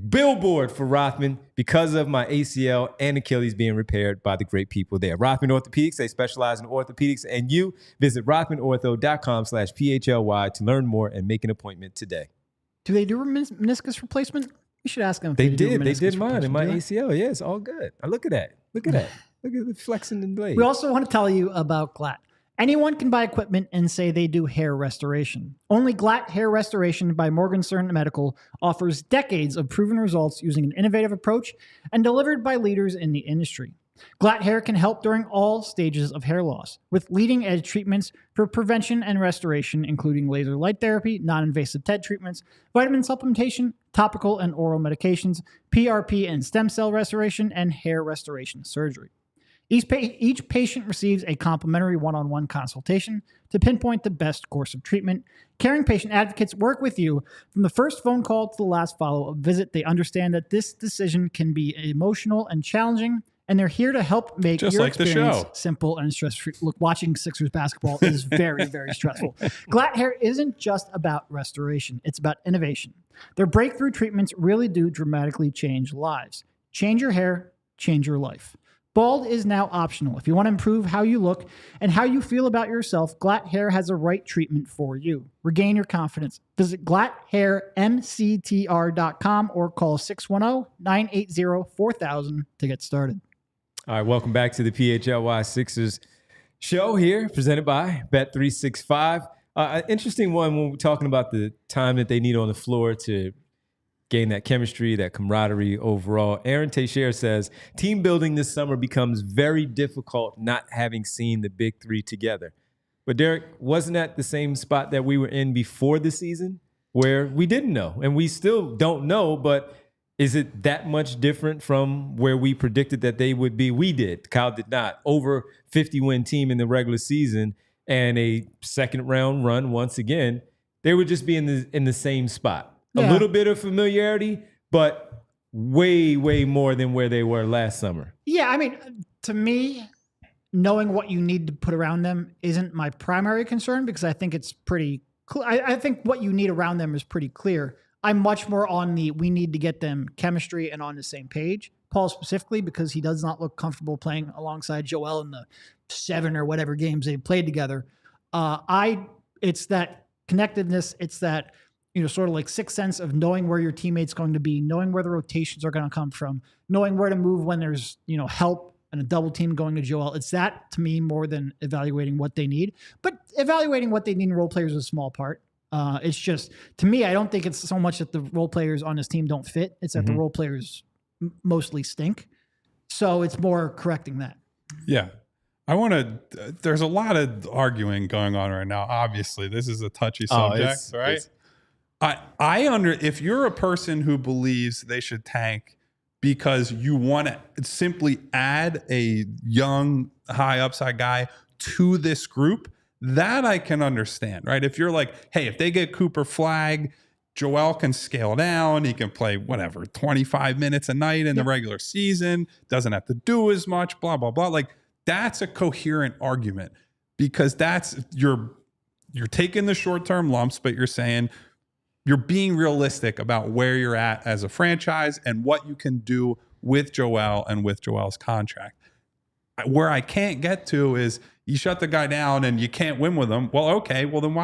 billboard for Rothman because of my ACL and Achilles being repaired by the great people there. Rothman Orthopedics, they specialize in orthopedics, and you visit rothmanortho.com/PHLY to learn more and make an appointment today. Do they do meniscus replacement? We should ask them. They did mine in my ACL. Yeah, it's all good. Look at that. Look at the flexing and blade. We also want to tell you about Glatt. Anyone can buy equipment and say they do hair restoration. Only Glatt Hair Restoration by Morgenstern Medical offers decades of proven results using an innovative approach and delivered by leaders in the industry. Glatt Hair can help during all stages of hair loss with leading-edge treatments for prevention and restoration, including laser light therapy, non-invasive TED treatments, vitamin supplementation, topical and oral medications, PRP and stem cell restoration, and hair restoration surgery. Each patient receives a complimentary one-on-one consultation to pinpoint the best course of treatment. Caring patient advocates work with you from the first phone call to the last follow-up visit. They understand that this decision can be emotional and challenging, and they're here to help make your experience simple and stress-free. Look, watching Sixers basketball is very, very stressful. Glatt Hair isn't just about restoration. It's about innovation. Their breakthrough treatments really do dramatically change lives. Change your hair, change your life. Bald is now optional. If you want to improve how you look and how you feel about yourself, Glatt Hair has the right treatment for you. Regain your confidence. Visit glatthairmctr.com or call 610-980-4000 to get started. All right, welcome back to the PHLY Sixers show here, presented by Bet365. An interesting one when we're talking about the time that they need on the floor to gain that chemistry, that camaraderie overall. Aaron Teixeira says, team building this summer becomes very difficult not having seen the big three together. But Derek, wasn't that the same spot that we were in before the season where we didn't know? And we still don't know, but is it that much different from where we predicted that they would be? We did. Kyle did not. Over 50-win team in the regular season and a second round run once again. They would just be in the same spot. Yeah. A little bit of familiarity, but way, way more than where they were last summer. Yeah, I mean, to me, knowing what you need to put around them isn't my primary concern because I think it's pretty clear. I think what you need around them is pretty clear. I'm much more on we need to get them chemistry and on the same page. Paul specifically, because he does not look comfortable playing alongside Joel in the 7 or whatever games they've played together. It's that connectedness. It's that, sort of like sixth sense of knowing where your teammate's going to be, knowing where the rotations are going to come from, knowing where to move when there's, help and a double team going to Joel. It's that to me more than evaluating what they need. But evaluating what they need in role players is a small part. It's just, to me, I don't think it's so much that the role players on this team don't fit. It's that the role players mostly stink. So it's more correcting that. Yeah. There's a lot of arguing going on right now. Obviously, this is a touchy subject, right? If you're a person who believes they should tank because you want to simply add a young, high upside guy to this group, that I can understand, right? If you're like, hey, if they get Cooper Flag, Joel can scale down. He can play 25 minutes a night in the regular season, doesn't have to do as much, blah, blah, blah. Like, that's a coherent argument, because you're taking the short-term lumps, but you're saying you're being realistic about where you're at as a franchise and what you can do with Joel and with Joel's contract. Where I can't get to is you shut the guy down and you can't win with him. Well, okay, well then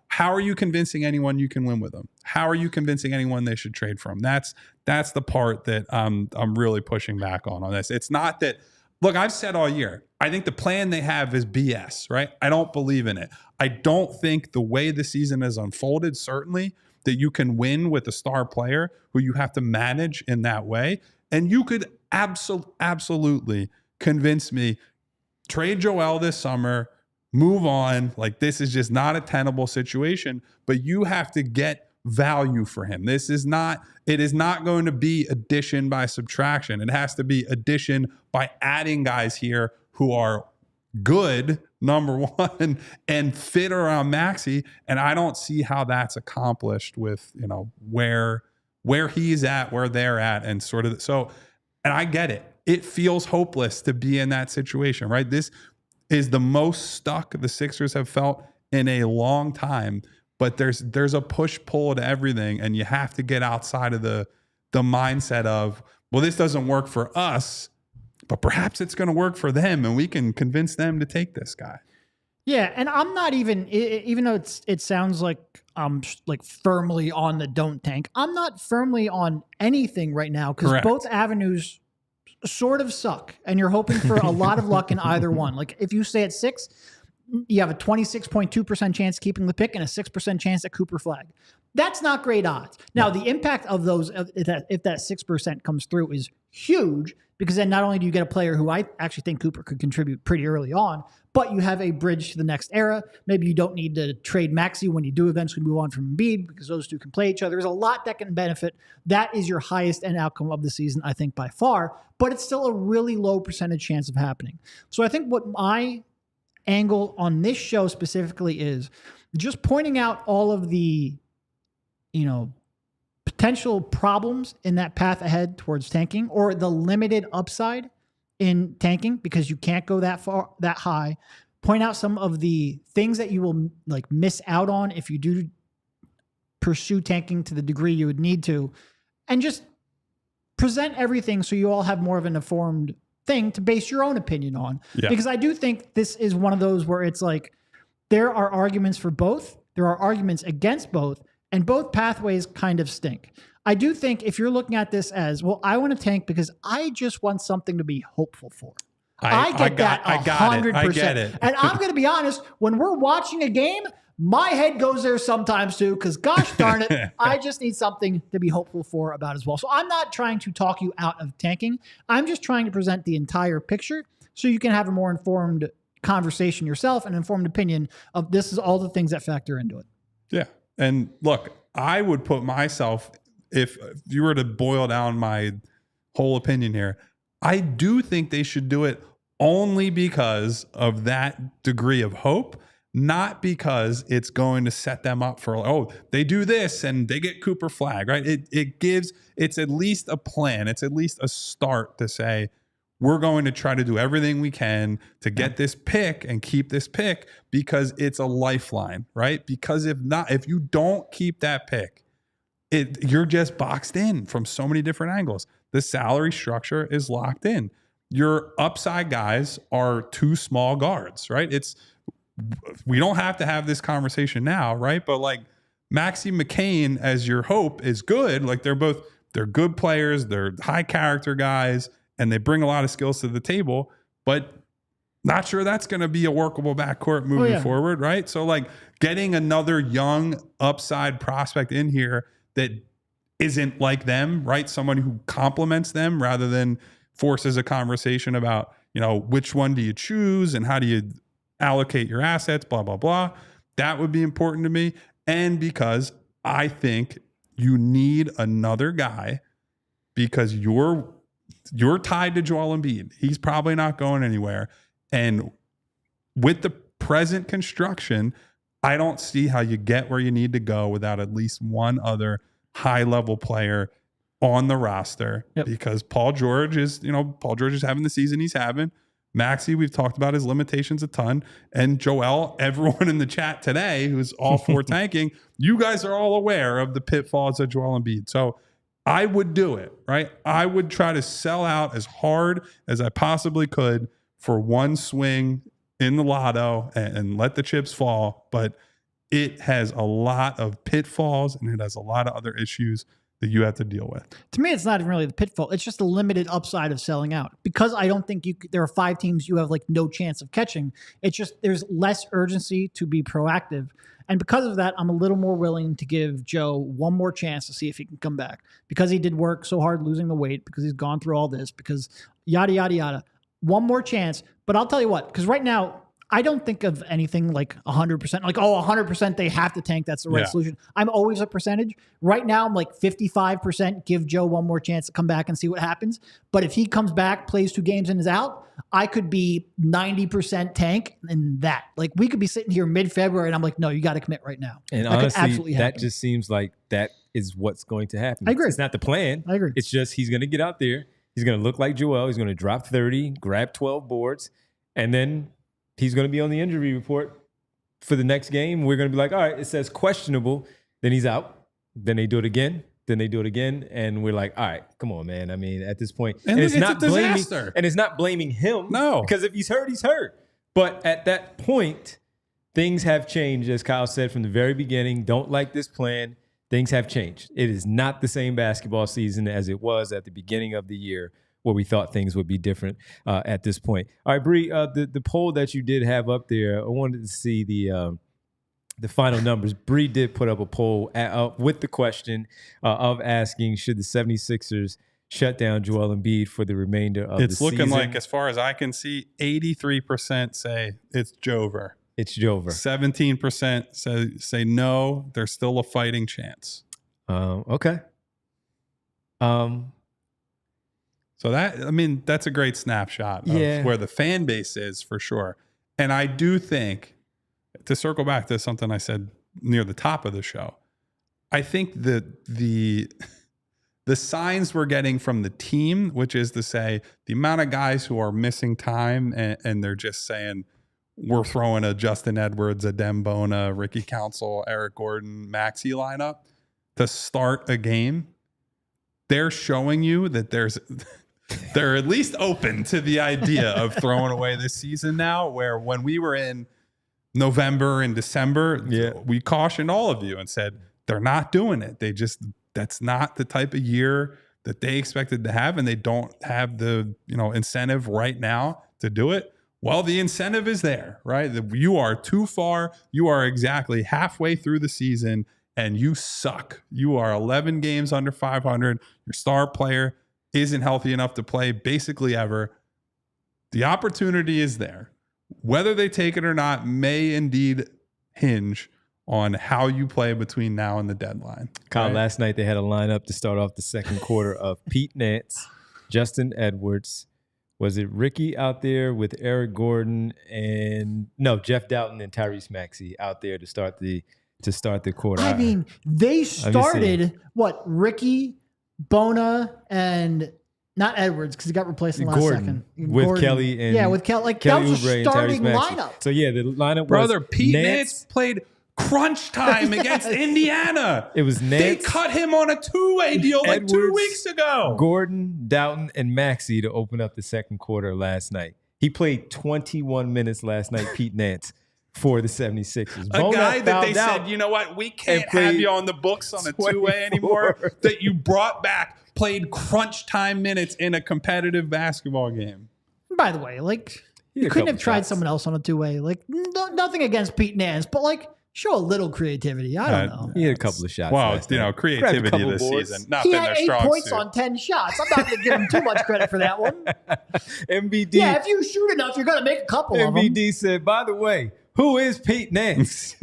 how are you convincing anyone you can win with them? How are you convincing anyone they should trade from? That's the part that I'm really pushing back on this. It's not that, look, I've said all year, I think the plan they have is BS, right? I don't believe in it. I don't think the way the season has unfolded, certainly, that you can win with a star player who you have to manage in that way. And you could absolutely convince me, trade Joel this summer, move on. Like, this is just not a tenable situation, but you have to get value for him. It is not going to be addition by subtraction. It has to be addition by adding guys here who are good, number one, and fit around Maxey. And I don't see how that's accomplished with, where he's at, where they're at, and sort of so. And I get it. It feels hopeless to be in that situation, right? This is the most stuck the Sixers have felt in a long time. But there's a push-pull to everything, and you have to get outside of the mindset of, well, this doesn't work for us, but perhaps it's going to work for them, and we can convince them to take this guy. Yeah, and I'm not even though it sounds like I'm like firmly on the don't tank, I'm not firmly on anything right now, because both avenues sort of suck, and you're hoping for a lot of luck in either one. Like, if you stay at 6, you have a 26.2% chance keeping the pick and a 6% chance at Cooper Flag. That's not great odds. Now, the impact of those, if that 6% comes through, is huge, because then not only do you get a player who I actually think Cooper could contribute pretty early on, but you have a bridge to the next era. Maybe you don't need to trade Maxey when you do eventually move on from Embiid, because those two can play each other. There's a lot that can benefit. That is your highest end outcome of the season, I think, by far, but it's still a really low percentage chance of happening. So I think what my angle on this show specifically is just pointing out all of the, potential problems in that path ahead towards tanking, or the limited upside in tanking because you can't go that far, that high. Point out some of the things that you will miss out on if you do pursue tanking to the degree you would need to, and just present everything so you all have more of an informed thing to base your own opinion on. Yeah. Because I do think this is one of those where it's like, there are arguments for both, there are arguments against both, and both pathways kind of stink. I do think if you're looking at this as, well, I want to tank because I just want something to be hopeful for. I get that 100%. I get it. And I'm going to be honest, when we're watching a game, my head goes there sometimes too, because gosh darn it, I just need something to be hopeful for about as well. So I'm not trying to talk you out of tanking. I'm just trying to present the entire picture so you can have a more informed conversation yourself, an informed opinion of this is all the things that factor into it. Yeah. And look, I would put myself, if you were to boil down my whole opinion here, I do think they should do it only because of that degree of hope, not because it's going to set them up for, oh, they do this and they get Cooper Flag, right? It's at least a plan. It's at least a start to say, we're going to try to do everything we can to get this pick and keep this pick, because it's a lifeline, right? Because if you don't keep that pick, you're just boxed in from so many different angles. The salary structure is locked in. Your upside guys are 2 small guards, right? We don't have to have this conversation now, right? But like Maxey McCain as your hope is good. Like they're good players, they're high character guys, and they bring a lot of skills to the table, but not sure that's going to be a workable backcourt moving forward, right? So like getting another young upside prospect in here that isn't like them, right? Someone who complements them rather than forces a conversation about, which one do you choose and how do you allocate your assets, blah, blah, blah. That would be important to me. And because I think you need another guy because you're tied to Joel Embiid. He's probably not going anywhere. And with the present construction, I don't see how you get where you need to go without at least one other high-level player on the roster. Because Paul George is having the season he's having. Maxey, we've talked about his limitations a ton. And Joel, everyone in the chat today who's all for tanking, you guys are all aware of the pitfalls of Joel Embiid. So I would do it, right? I would try to sell out as hard as I possibly could for one swing in the lotto and let the chips fall. But it has a lot of pitfalls and it has a lot of other issues that you have to deal with. To me, it's not even really the pitfall. It's just the limited upside of selling out. Because I don't think there are 5 teams you have like no chance of catching. It's just there's less urgency to be proactive. And because of that, I'm a little more willing to give Joe one more chance to see if he can come back. Because he did work so hard losing the weight, because he's gone through all this, because yada, yada, yada. One more chance. But I'll tell you what, because right now, I don't think of anything like 100%. Like, 100% they have to tank. That's the right solution. I'm always a percentage. Right now, I'm like 55%. Give Joe one more chance to come back and see what happens. But if he comes back, plays 2 games and is out, I could be 90% tank and that. Like, we could be sitting here mid-February and I'm like, no, you got to commit right now. And that honestly, that just seems like that is what's going to happen. I agree. It's not the plan. I agree. It's just he's going to get out there. He's going to look like Joel. He's going to drop 30, grab 12 boards, and then he's going to be on the injury report for the next game. We're going to be like, all right, it says questionable. Then he's out. Then they do it again. Then they do it again. And we're like, all right, come on, man. I mean, at this point. And it's not a disaster. And it's not blaming him. No. Because if he's hurt, he's hurt. But at that point, things have changed, as Kyle said from the very beginning. Don't like this plan. Things have changed. It is not the same basketball season as it was at the beginning of the year, where we thought things would be different at this point. All right, Bree, the poll that you did have up there, I wanted to see the final numbers. Bree did put up a poll with the question of asking, should the 76ers shut down Joel Embiid for the remainder of the season? It's looking like, as far as I can see, 83% say it's Jover. It's Jover. 17% say no, there's still a fighting chance. Okay. So that's a great snapshot of where the fan base is for sure. And I do think, to circle back to something I said near the top of the show, I think that the signs we're getting from the team, which is to say the amount of guys who are missing time and they're just saying, we're throwing a Justin Edwards, a Dembona, Ricky Council, Eric Gordon, Maxey lineup to start a game. They're showing you that they're at least open to the idea of throwing away this season now, where when we were in November and December, we cautioned all of you and said, they're not doing it. That's not the type of year that they expected to have, and they don't have the incentive right now to do it. Well, the incentive is there, right? You are too far. You are exactly halfway through the season, and you suck. You are 11 games under 500. Your star player isn't healthy enough to play basically ever. The opportunity is there. Whether they take it or not may indeed hinge on how you play between now and the deadline. Kyle, last night they had a lineup to start off the second quarter of Pete Nance, Justin Edwards. Was it Ricky out there with Eric Gordon Jeff Doughton and Tyrese Maxey out there to start the quarter? I mean, they started Ricky, Bona, and not Edwards, because he got replaced in the last second. With Kelly and with Kelly. Like, Kelly that was a Oubre starting lineup. So the lineup was Pete Nance played crunch time against Indiana. It was Nance. They cut him on a two-way deal like 2 weeks ago. Gordon, Doughton, and Maxey to open up the second quarter last night. He played 21 minutes last night, Pete Nance, for the 76ers. A guy that they said, you know what, we can't have you on the books on a two-way anymore, that you brought back, played crunch time minutes in a competitive basketball game. By the way, like, you couldn't have tried someone else on a two-way. Like, nothing against Pete Nance, but like, show a little creativity. I don't know. He had a couple of shots. Well, creativity this season. Not he been had their 8 strong points suit. on 10 shots. I'm not going to give him too much credit for that one. MBD. Yeah, if you shoot enough, you're going to make a couple of them. MBD said, by the way, who is Pete Nance?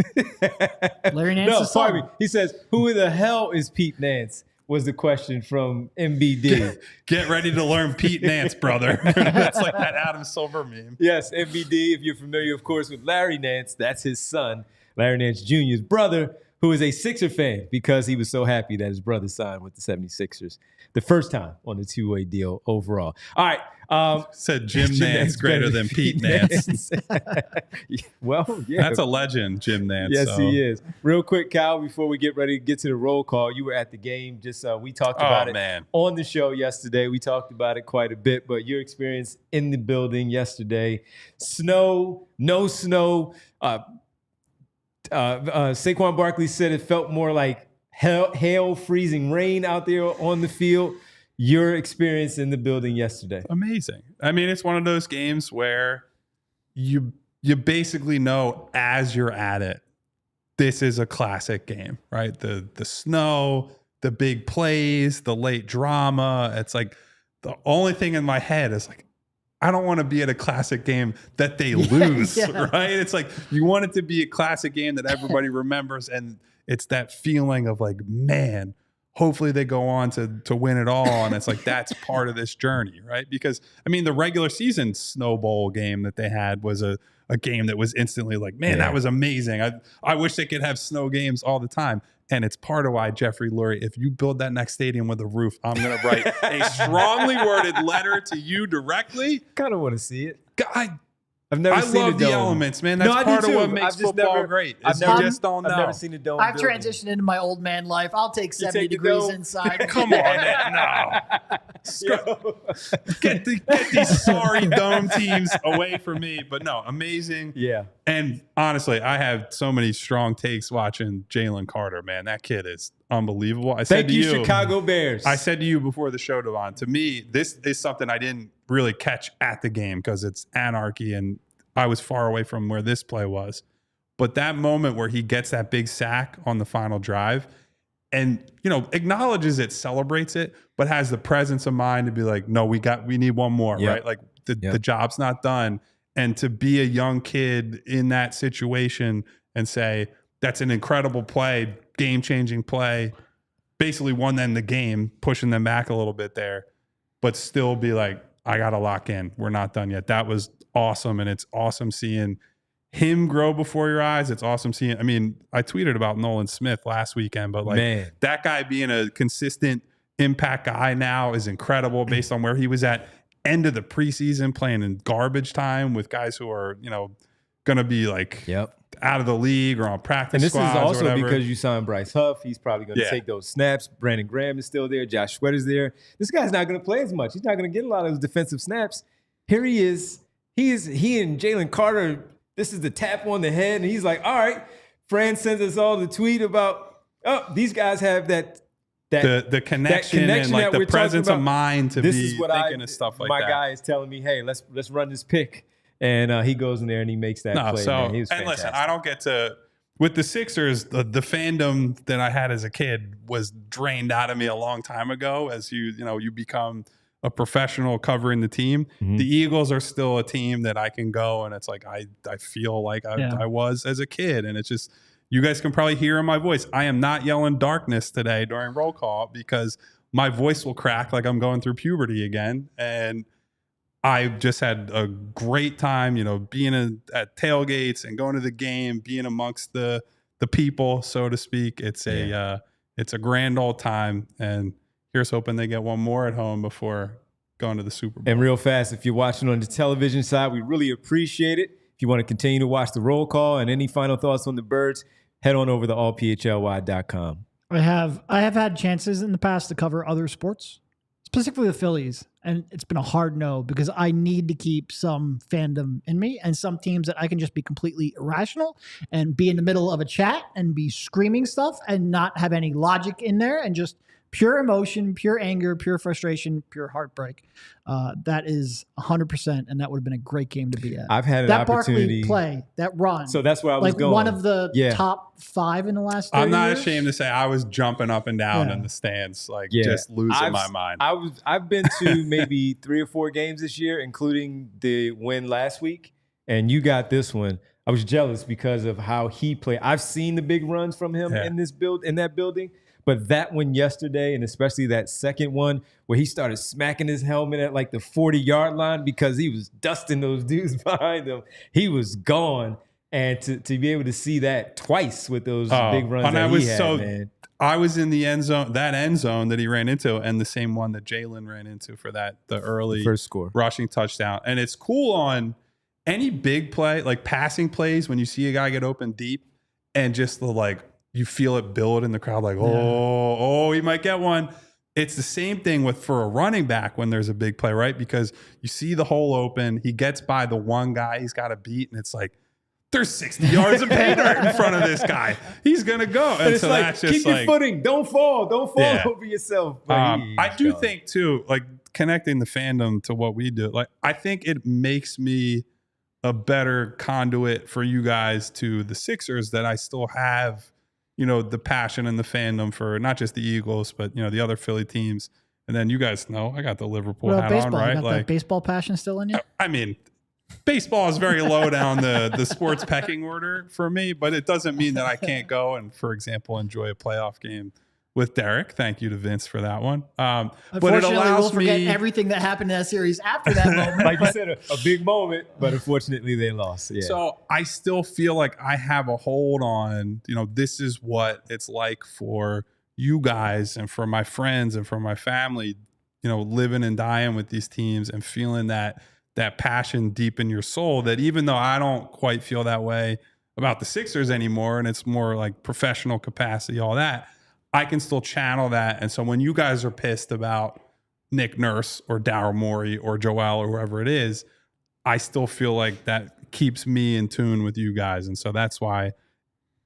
Larry Nance's No, son. pardon me. He says, who the hell is Pete Nance? Was the question from MBD. Get ready to learn Pete Nance, brother. That's like that Adam Silver meme. Yes, MBD, if you're familiar, of course, with Larry Nance, that's his son, Larry Nance Jr.'s brother, who is a Sixer fan because he was so happy that his brother signed with the 76ers the first time on the two-way deal overall. All right. Said Jim Nance greater than Pete Nance. Well, yeah. That's a legend, Jim Nance. Yes, he is. Real quick, Kyle, before we get ready to get to the roll call, you were at the game. Just we talked about it on the show yesterday. We talked about it quite a bit, but your experience in the building yesterday, snow, no snow. Saquon Barkley said it felt more like hail, freezing rain out there on the field. Your experience in the building yesterday. Amazing. I mean, it's one of those games where you basically know as you're at it, this is a classic game, right? The snow, the big plays, the late drama. It's like the only thing in my head is like, I don't want to be at a classic game that they lose, right? It's like you want it to be a classic game that everybody remembers, and it's that feeling of like, man, hopefully they go on to win it all. And it's like, that's part of this journey, right? Because, I mean, the regular season Snow Bowl game that they had was a game that was instantly like, man, that was amazing. I wish they could have snow games all the time. And it's part of why, Jeffrey Lurie, if you build that next stadium with a roof, I'm going to write a strongly worded letter to you directly. Kind of want to see it. I love the elements, man. That's part of what makes football great. I've never seen a dome. I've transitioned into my old man life. I'll take 70 degrees inside. Come on, man. No. Get these sorry dome teams away from me. But no, amazing. Yeah. And honestly, I have so many strong takes watching Jalen Carter, man. That kid is unbelievable. Thank you, Chicago Bears. I said to you before the show, Devon, to me, this is something I didn't really catch at the game because it's anarchy and I was far away from where this play was. But that moment where he gets that big sack on the final drive and, acknowledges it, celebrates it, but has the presence of mind to be like, no, we need one more, right? Like the job's not done. And to be a young kid in that situation and say, that's an incredible play, game-changing play, basically won them the game, pushing them back a little bit there, but still be like, I got to lock in. We're not done yet. That was awesome. And it's awesome seeing him grow before your eyes. It's awesome seeing, I tweeted about Nolan Smith last weekend, but that guy being a consistent impact guy now is incredible based on where he was at end of the preseason playing in garbage time with guys who are, going to be like out of the league or on practice squads. And this is also because you signed Bryce Huff. He's probably going to take those snaps. Brandon Graham is still there. Josh Sweater's there. This guy's not going to play as much. He's not going to get a lot of those defensive snaps. Here he is. He and Jalen Carter, this is the tap on the head. And he's like, all right. Fran sends us all the tweet about, these guys have the connection and like the presence of mind to this be is what thinking of stuff like that. My guy is telling me, hey, let's run this pick. And he goes in there and he makes that play. Man. He was fantastic. Listen, I don't get to with the Sixers. The fandom that I had as a kid was drained out of me a long time ago. As you become a professional covering the team. Mm-hmm. The Eagles are still a team that I can go and it's like I feel like I was as a kid, and it's just you guys can probably hear in my voice. I am not yelling darkness today during roll call because my voice will crack like I'm going through puberty again, and I just had a great time, being at tailgates and going to the game, being amongst the people, so to speak. It's a grand old time, and here's hoping they get one more at home before going to the Super Bowl. And real fast, if you're watching on the television side, we really appreciate it. If you want to continue to watch the roll call and any final thoughts on the Birds, head on over to allphly.com. I have had chances in the past to cover other sports, specifically the Phillies, and it's been a hard no because I need to keep some fandom in me and some teams that I can just be completely irrational and be in the middle of a chat and be screaming stuff and not have any logic in there and just pure emotion, pure anger, pure frustration, pure heartbreak. That is 100%, and that would have been a great game to be at. I've had an that opportunity. Barkley play, that run. So that's where I was like going. One of the top 5 in the last 30 I'm not years. ashamed to say I was jumping up and down in the stands, just losing my mind. I've been to maybe 3 or 4 games this year, including the win last week, and you got this one. I was jealous because of how he played. I've seen the big runs from him in that building. But that one yesterday, and especially that second one where he started smacking his helmet at like the 40-yard line because he was dusting those dudes behind him. He was gone. And to be able to see that twice with those big runs that he had, man. I was in the end zone, that end zone that he ran into, and the same one that Jalen ran into for the early first score rushing touchdown. And it's cool on any big play, like passing plays, when you see a guy get open deep and just you feel it build in the crowd, like, he might get one. It's the same thing for a running back when there's a big play, right? Because you see the hole open, he gets by the one guy he's got to beat, and it's like, there's 60 yards of pay dirt in front of this guy. He's going to go. And so that's just keep your footing. Don't fall over yourself. I do think, too, like connecting the fandom to what we do, like I think it makes me a better conduit for you guys to the Sixers, that I still have the passion and the fandom for not just the Eagles, but, the other Philly teams. And then you guys know I got the Liverpool hat baseball? on, right? You got that baseball passion still in you? I mean, baseball is very low down the sports pecking order for me, but it doesn't mean that I can't go and, for example, enjoy a playoff game with Derek. Thank you to Vince for that one. But it allows we'll forget everything that happened in that series after that moment. Like you said, a big moment, but unfortunately they lost. Yeah. So I still feel like I have a hold on, this is what it's like for you guys and for my friends and for my family, living and dying with these teams and feeling that passion deep in your soul, that even though I don't quite feel that way about the Sixers anymore, and it's more like professional capacity, all that, I can still channel that. And so when you guys are pissed about Nick Nurse or Daryl Morey or Joel or whoever it is, I still feel like that keeps me in tune with you guys. And so that's why,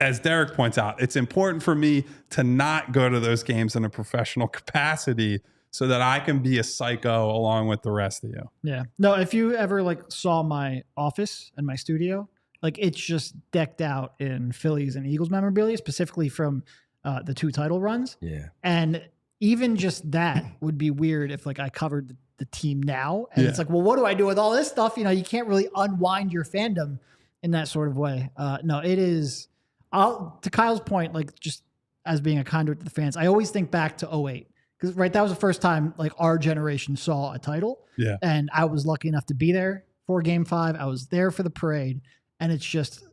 as Derek points out, it's important for me to not go to those games in a professional capacity so that I can be a psycho along with the rest of you. Yeah. No, if you ever saw my office and my studio, it's just decked out in Phillies and Eagles memorabilia, specifically from the 2 title runs. Yeah. And even just that would be weird if I covered the team now. And it's well, what do I do with all this stuff? You can't really unwind your fandom in that sort of way. No, it is, to Kyle's point, just as being a conduit to the fans, I always think back to 2008. Because that was the first time our generation saw a title. Yeah. And I was lucky enough to be there for Game 5. I was there for the parade. And it's just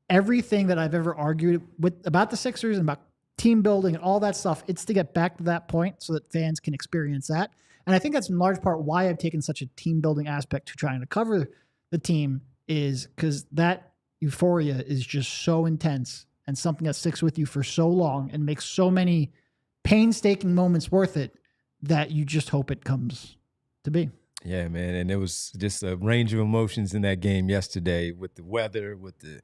everything that I've ever argued about the Sixers and about team building and all that stuff, it's to get back to that point so that fans can experience that. And I think that's in large part why I've taken such a team building aspect to trying to cover the team, is because that euphoria is just so intense and something that sticks with you for so long and makes so many painstaking moments worth it that you just hope it comes to be. Yeah, man. And there was just a range of emotions in that game yesterday with the weather, with the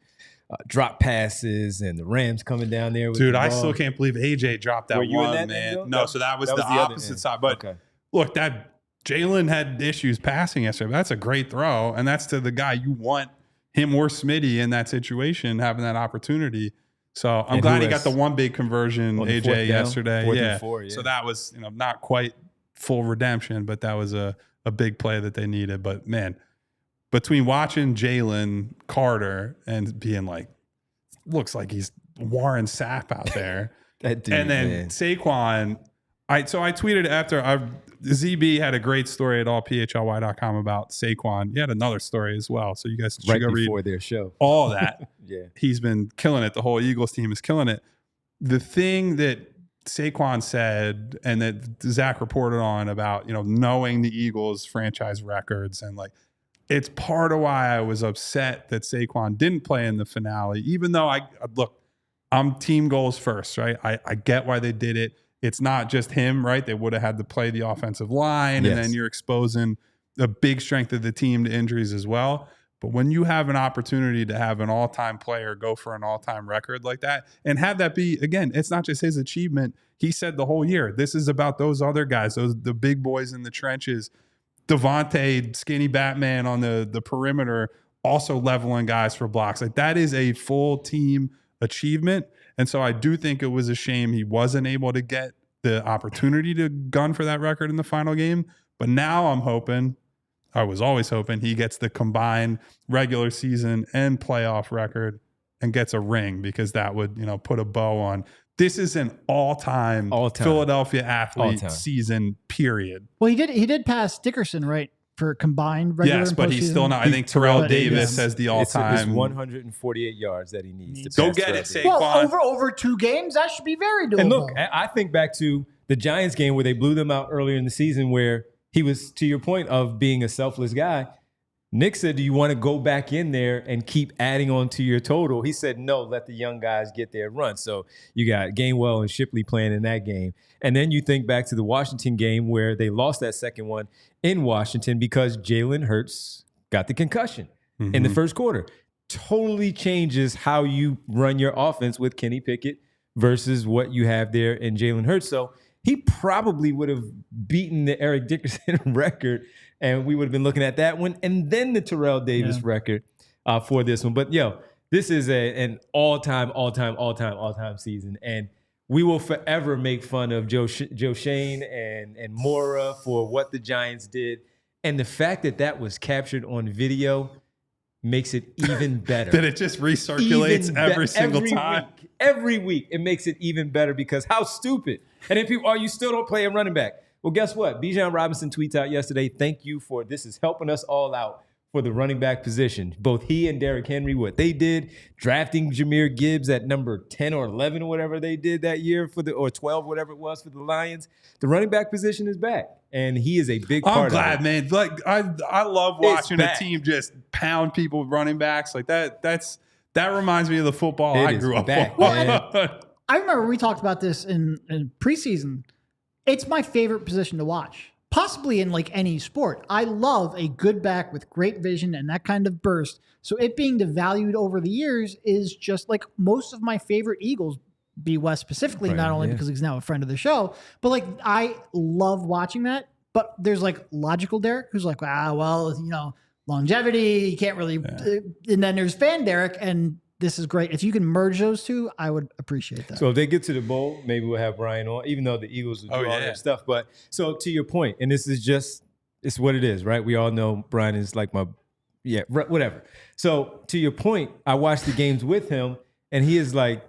drop passes and the Rams coming down there. With Dude, the I ball. still can't believe AJ dropped that one, man. No, so that was the opposite side. But look, that Jalen had issues passing yesterday. That's a great throw. And that's to the guy you want, him or Smitty, in that situation, having that opportunity. So I'm glad he got the one big conversion, AJ, yesterday. Yeah. So that was, not quite full redemption, but that was a big play that they needed. But man, between watching Jalen Carter and being like, looks like he's Warren Sapp out there. That dude, and then man. Saquon, I tweeted after ZB had a great story at allphly.com about Saquon. He had another story as well. So you guys should go read their show. All that. Yeah. He's been killing it. The whole Eagles team is killing it. The thing that Saquon said and that Zach reported on about, knowing the Eagles franchise records, and it's part of why I was upset that Saquon didn't play in the finale, even though I'm team goals first, right? I get why they did it. It's not just him, right? They would have had to play the offensive line, and then you're exposing a big strength of the team to injuries as well. But when you have an opportunity to have an all-time player go for an all-time record like that and have that be, again, it's not just his achievement. He said the whole year, this is about those other guys, the big boys in the trenches. Devontae, skinny Batman on the perimeter, also leveling guys for blocks. Like, that is a full team achievement. And so I do think it was a shame he wasn't able to get the opportunity to gun for that record in the final game. But now I was always hoping he gets the combined regular season and playoff record and gets a ring, because that would, put a bow on. This is an all-time Philadelphia athlete season, period. Well, he did pass Dickerson, right, for combined regular and postseason. But he's still not. I think Terrell Davis has the all-time. It's 148 yards that he needs to Go pass get it, Saquon. Well, over 2 games, that should be very doable. And look, I think back to the Giants game where they blew them out earlier in the season, where he was, to your point of being a selfless guy. Nick said, do you want to go back in there and keep adding on to your total? He said, no, let the young guys get their run. So you got Gainwell and Shipley playing in that game. And then you think back to the Washington game where they lost that second one in Washington because Jalen Hurts got the concussion in the first quarter. Totally changes how you run your offense with Kenny Pickett versus what you have there in Jalen Hurts. So he probably would have beaten the Eric Dickerson record, and we would have been looking at that one and then the Terrell Davis record for this one. But, this is an all-time season. And we will forever make fun of Joe Shane and Mora for what the Giants did. And the fact that was captured on video makes it even better. That it just recirculates every single time. Every week, it makes it even better, because how stupid. And then people, you still don't play a running back. Well, guess what? Bijan Robinson tweets out yesterday, thank you for this is helping us all out for the running back position. Both he and Derrick Henry, what they did, drafting Jahmyr Gibbs at number 10 or 11 or whatever they did that year or 12, whatever it was for the Lions. The running back position is back, and he is a big part of it. I'm glad, man. Like, I love watching a team just pound people with running backs like that. That reminds me of the football I grew up on. I remember we talked about this in preseason. It's my favorite position to watch, possibly in like any sport. I love a good back with great vision and that kind of burst. So it being devalued over the years is just like most of my favorite Eagles, B. West specifically, not only because he's now a friend of the show, but like I love watching that. But there's like logical Derek who's like, longevity, you can't really. And then there's fan Derek, and this is great. If you can merge those two, I would appreciate that. So if they get to the bowl, maybe we'll have Brian on, even though the Eagles will do all that stuff. But so to your point, and this is just, it's what it is, right? We all know Brian is like whatever. So to your point, I watched the games with him, and he is like,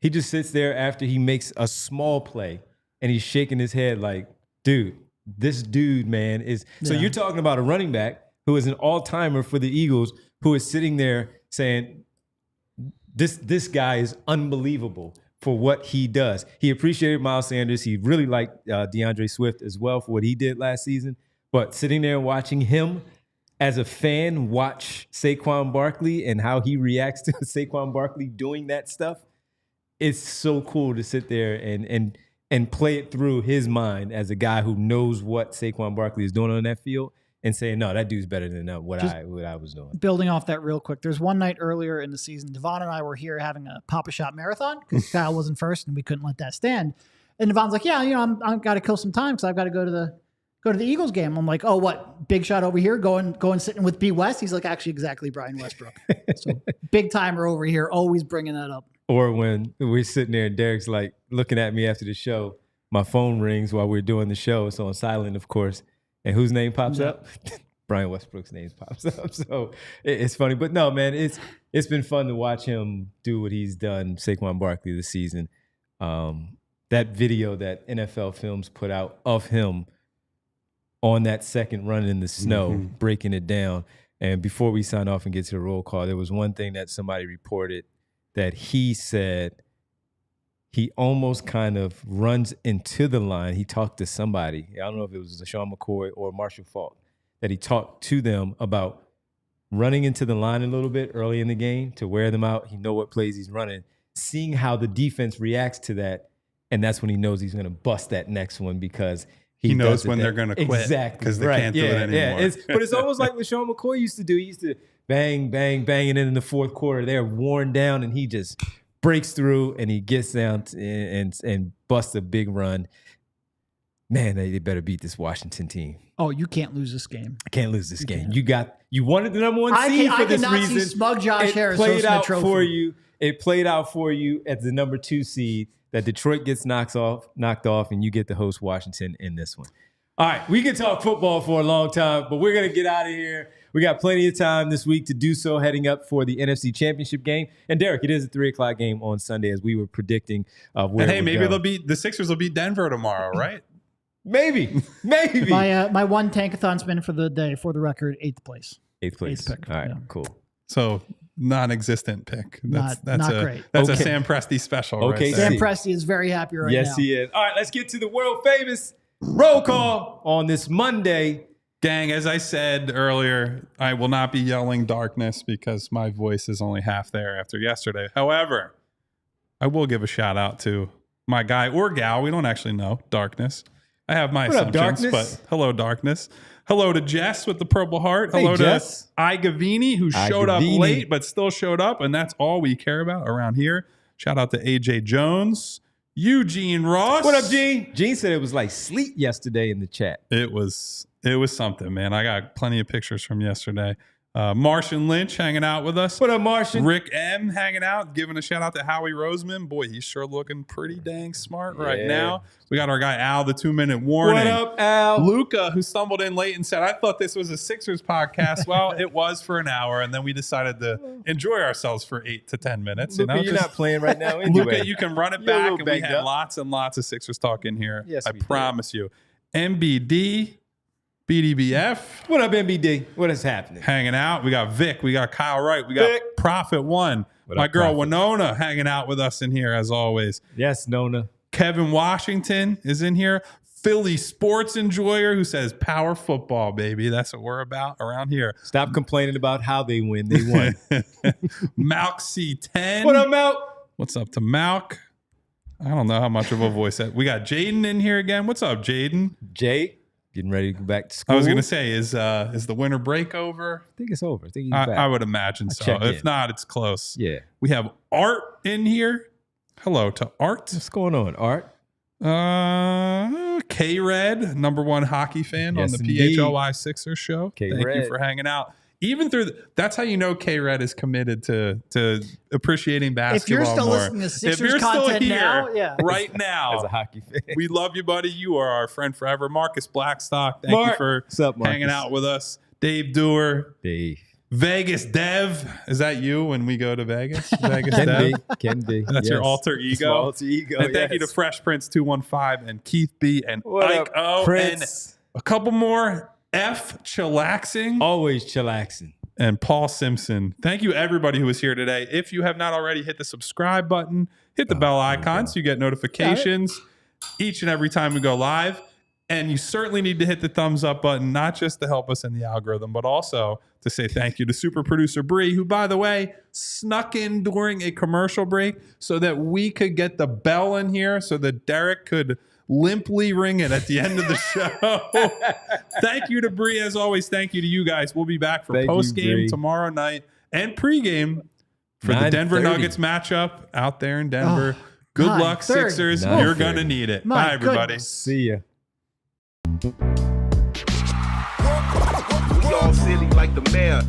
he just sits there after he makes a small play, and he's shaking his head like, dude, this dude, man, is. So you're talking about a running back who is an all-timer for the Eagles, who is sitting there saying, This guy is unbelievable for what he does. He appreciated Miles Sanders. He really liked DeAndre Swift as well for what he did last season. But sitting there and watching him as a fan watch Saquon Barkley and how he reacts to Saquon Barkley doing that stuff, it's so cool to sit there and play it through his mind as a guy who knows what Saquon Barkley is doing on that field. And saying, no, that dude's better than what I was doing. Building off that real quick, there's one night earlier in the season, Devon and I were here having a Papa Shot marathon because Kyle wasn't first and we couldn't let that stand. And Devon's like, I've got to kill some time because I've got to go to the Eagles game. I'm like, oh, what? Big shot over here, going sitting with B. West. He's like, actually, exactly, Brian Westbrook. So big timer over here, always bringing that up. Or when we're sitting there and Derek's like looking at me after the show, my phone rings while we're doing the show. It's on silent, of course. And whose name pops up? Brian Westbrook's name pops up. So it's funny. But no, man, it's been fun to watch him do what he's done, Saquon Barkley, this season. That video that NFL Films put out of him on that second run in the snow, breaking it down. And before we sign off and get to the roll call, there was one thing that somebody reported that he said he almost kind of runs into the line. He talked to somebody. I don't know if it was LaShawn McCoy or Marshall Faulk, that he talked to them about running into the line a little bit early in the game to wear them out. He know what plays he's running. seeing how the defense reacts to that. And that's when he knows he's going to bust that next one because he knows when they're going to quit. Exactly. Because they can't do it anymore. Yeah. But it's almost like what LaShawn McCoy used to do. He used to bang, bang, bang. And then in the fourth quarter, they're worn down and he just breaks through and he gets down and busts a big run. Man, they better beat this Washington team. Oh, you can't lose this game. I can't lose this game. You wanted the number one seed for this reason. I cannot see smug Josh Harris played out trophy. for you. It played out for you as the number 2 seed that Detroit gets knocked off, and you get to host Washington in this one. All right, we can talk football for a long time, but we're going to get out of here. We got plenty of time this week to do so, heading up for the NFC Championship game. And Derek, it is a 3:00 game on Sunday, as we were predicting. Maybe the Sixers will beat Denver tomorrow, right? Maybe. My one tankathon spin for the day, for the record, 8th place. 8th place. 8th pick. All right, yeah. Cool. So non-existent pick. That's not great. That's a Sam Presti special. Okay, right there. Sam Presti is very happy right now. Yes, he is. All right, let's get to the world famous roll call on this Monday. Gang, as I said earlier, I will not be yelling darkness because my voice is only half there after yesterday. However, I will give a shout out to my guy or gal. We don't actually know. Darkness. I have my assumptions, but hello, Darkness. Hello to Jess with the Purple Heart. Hello to Igavini, who showed up late but still showed up, and that's all we care about around here. Shout out to AJ Jones. Eugene Ross. What up, Gene? Gene said it was like sleet yesterday in the chat. It was something, man. I got plenty of pictures from yesterday. Martian Lynch hanging out with us. What up, Martian? Rick M hanging out, giving a shout out to Howie Roseman. Boy, he's sure looking pretty dang smart right now. We got our guy Al, the 2-minute warning. What up, Al? Luca, who stumbled in late and said, I thought this was a Sixers podcast. Well, it was for an hour, and then we decided to enjoy ourselves for 8 to 10 minutes. Luca, you're not playing right now anyway. Luca, you can run it back, and we had lots and lots of Sixers talk in here. Yes, I promise you. MBD. BDBF. What up, MBD? What is happening? Hanging out. We got Vic. We got Kyle Wright. We got Prophet One. My girl Winona hanging out with us in here as always. Yes, Nona. Kevin Washington is in here. Philly sports enjoyer who says power football, baby. That's what we're about around here. Stop complaining about how they win. They won. Malk C10. What up, Malk? What's up to Malk? I don't know how much of a voice that. We got Jaden in here again. What's up, Jaden? Jay. Getting ready to go back to school. I was going to say, is the winter break over? I think it's over. I think he's back. I would imagine so. If not, it's close. Yeah. We have Art in here. Hello to Art. What's going on, Art? K-Red, #1 hockey fan on the PHLY Sixers show. K-Red. Thank you for hanging out. Even through that's how you know K-Red is committed to appreciating basketball. If you're still more. listening to Sixers if you're content still here now, right now, as a hockey fan, we love you, buddy. You are our friend forever. Marcus Blackstock, thank you for hanging out with us. Dave Dewar. Dave. Vegas Dev. Is that you when we go to Vegas? Vegas Can Dev? be. Can be. That's your alter ego. My alter ego. And thank you to Fresh Prince 215 and Keith B and Ike O. Prince. And a couple more. F. Chillaxing. Always chillaxing. And Paul Simpson. Thank you, everybody who was here today. If you have not already, hit the subscribe button, hit the bell icon so you get notifications each and every time we go live. And you certainly need to hit the thumbs up button, not just to help us in the algorithm, but also to say thank you to super producer Bree, who, by the way, snuck in during a commercial break so that we could get the bell in here so that Derek could limply ring it at the end of the show. Thank you to Bree, as always. Thank you to you guys. We'll be back for post-game tomorrow night and pre-game for the Denver Nuggets matchup out there in Denver. Good luck, Sixers. You're going to need it. Bye, everybody. Goodness. See ya. We all silly like the mayor.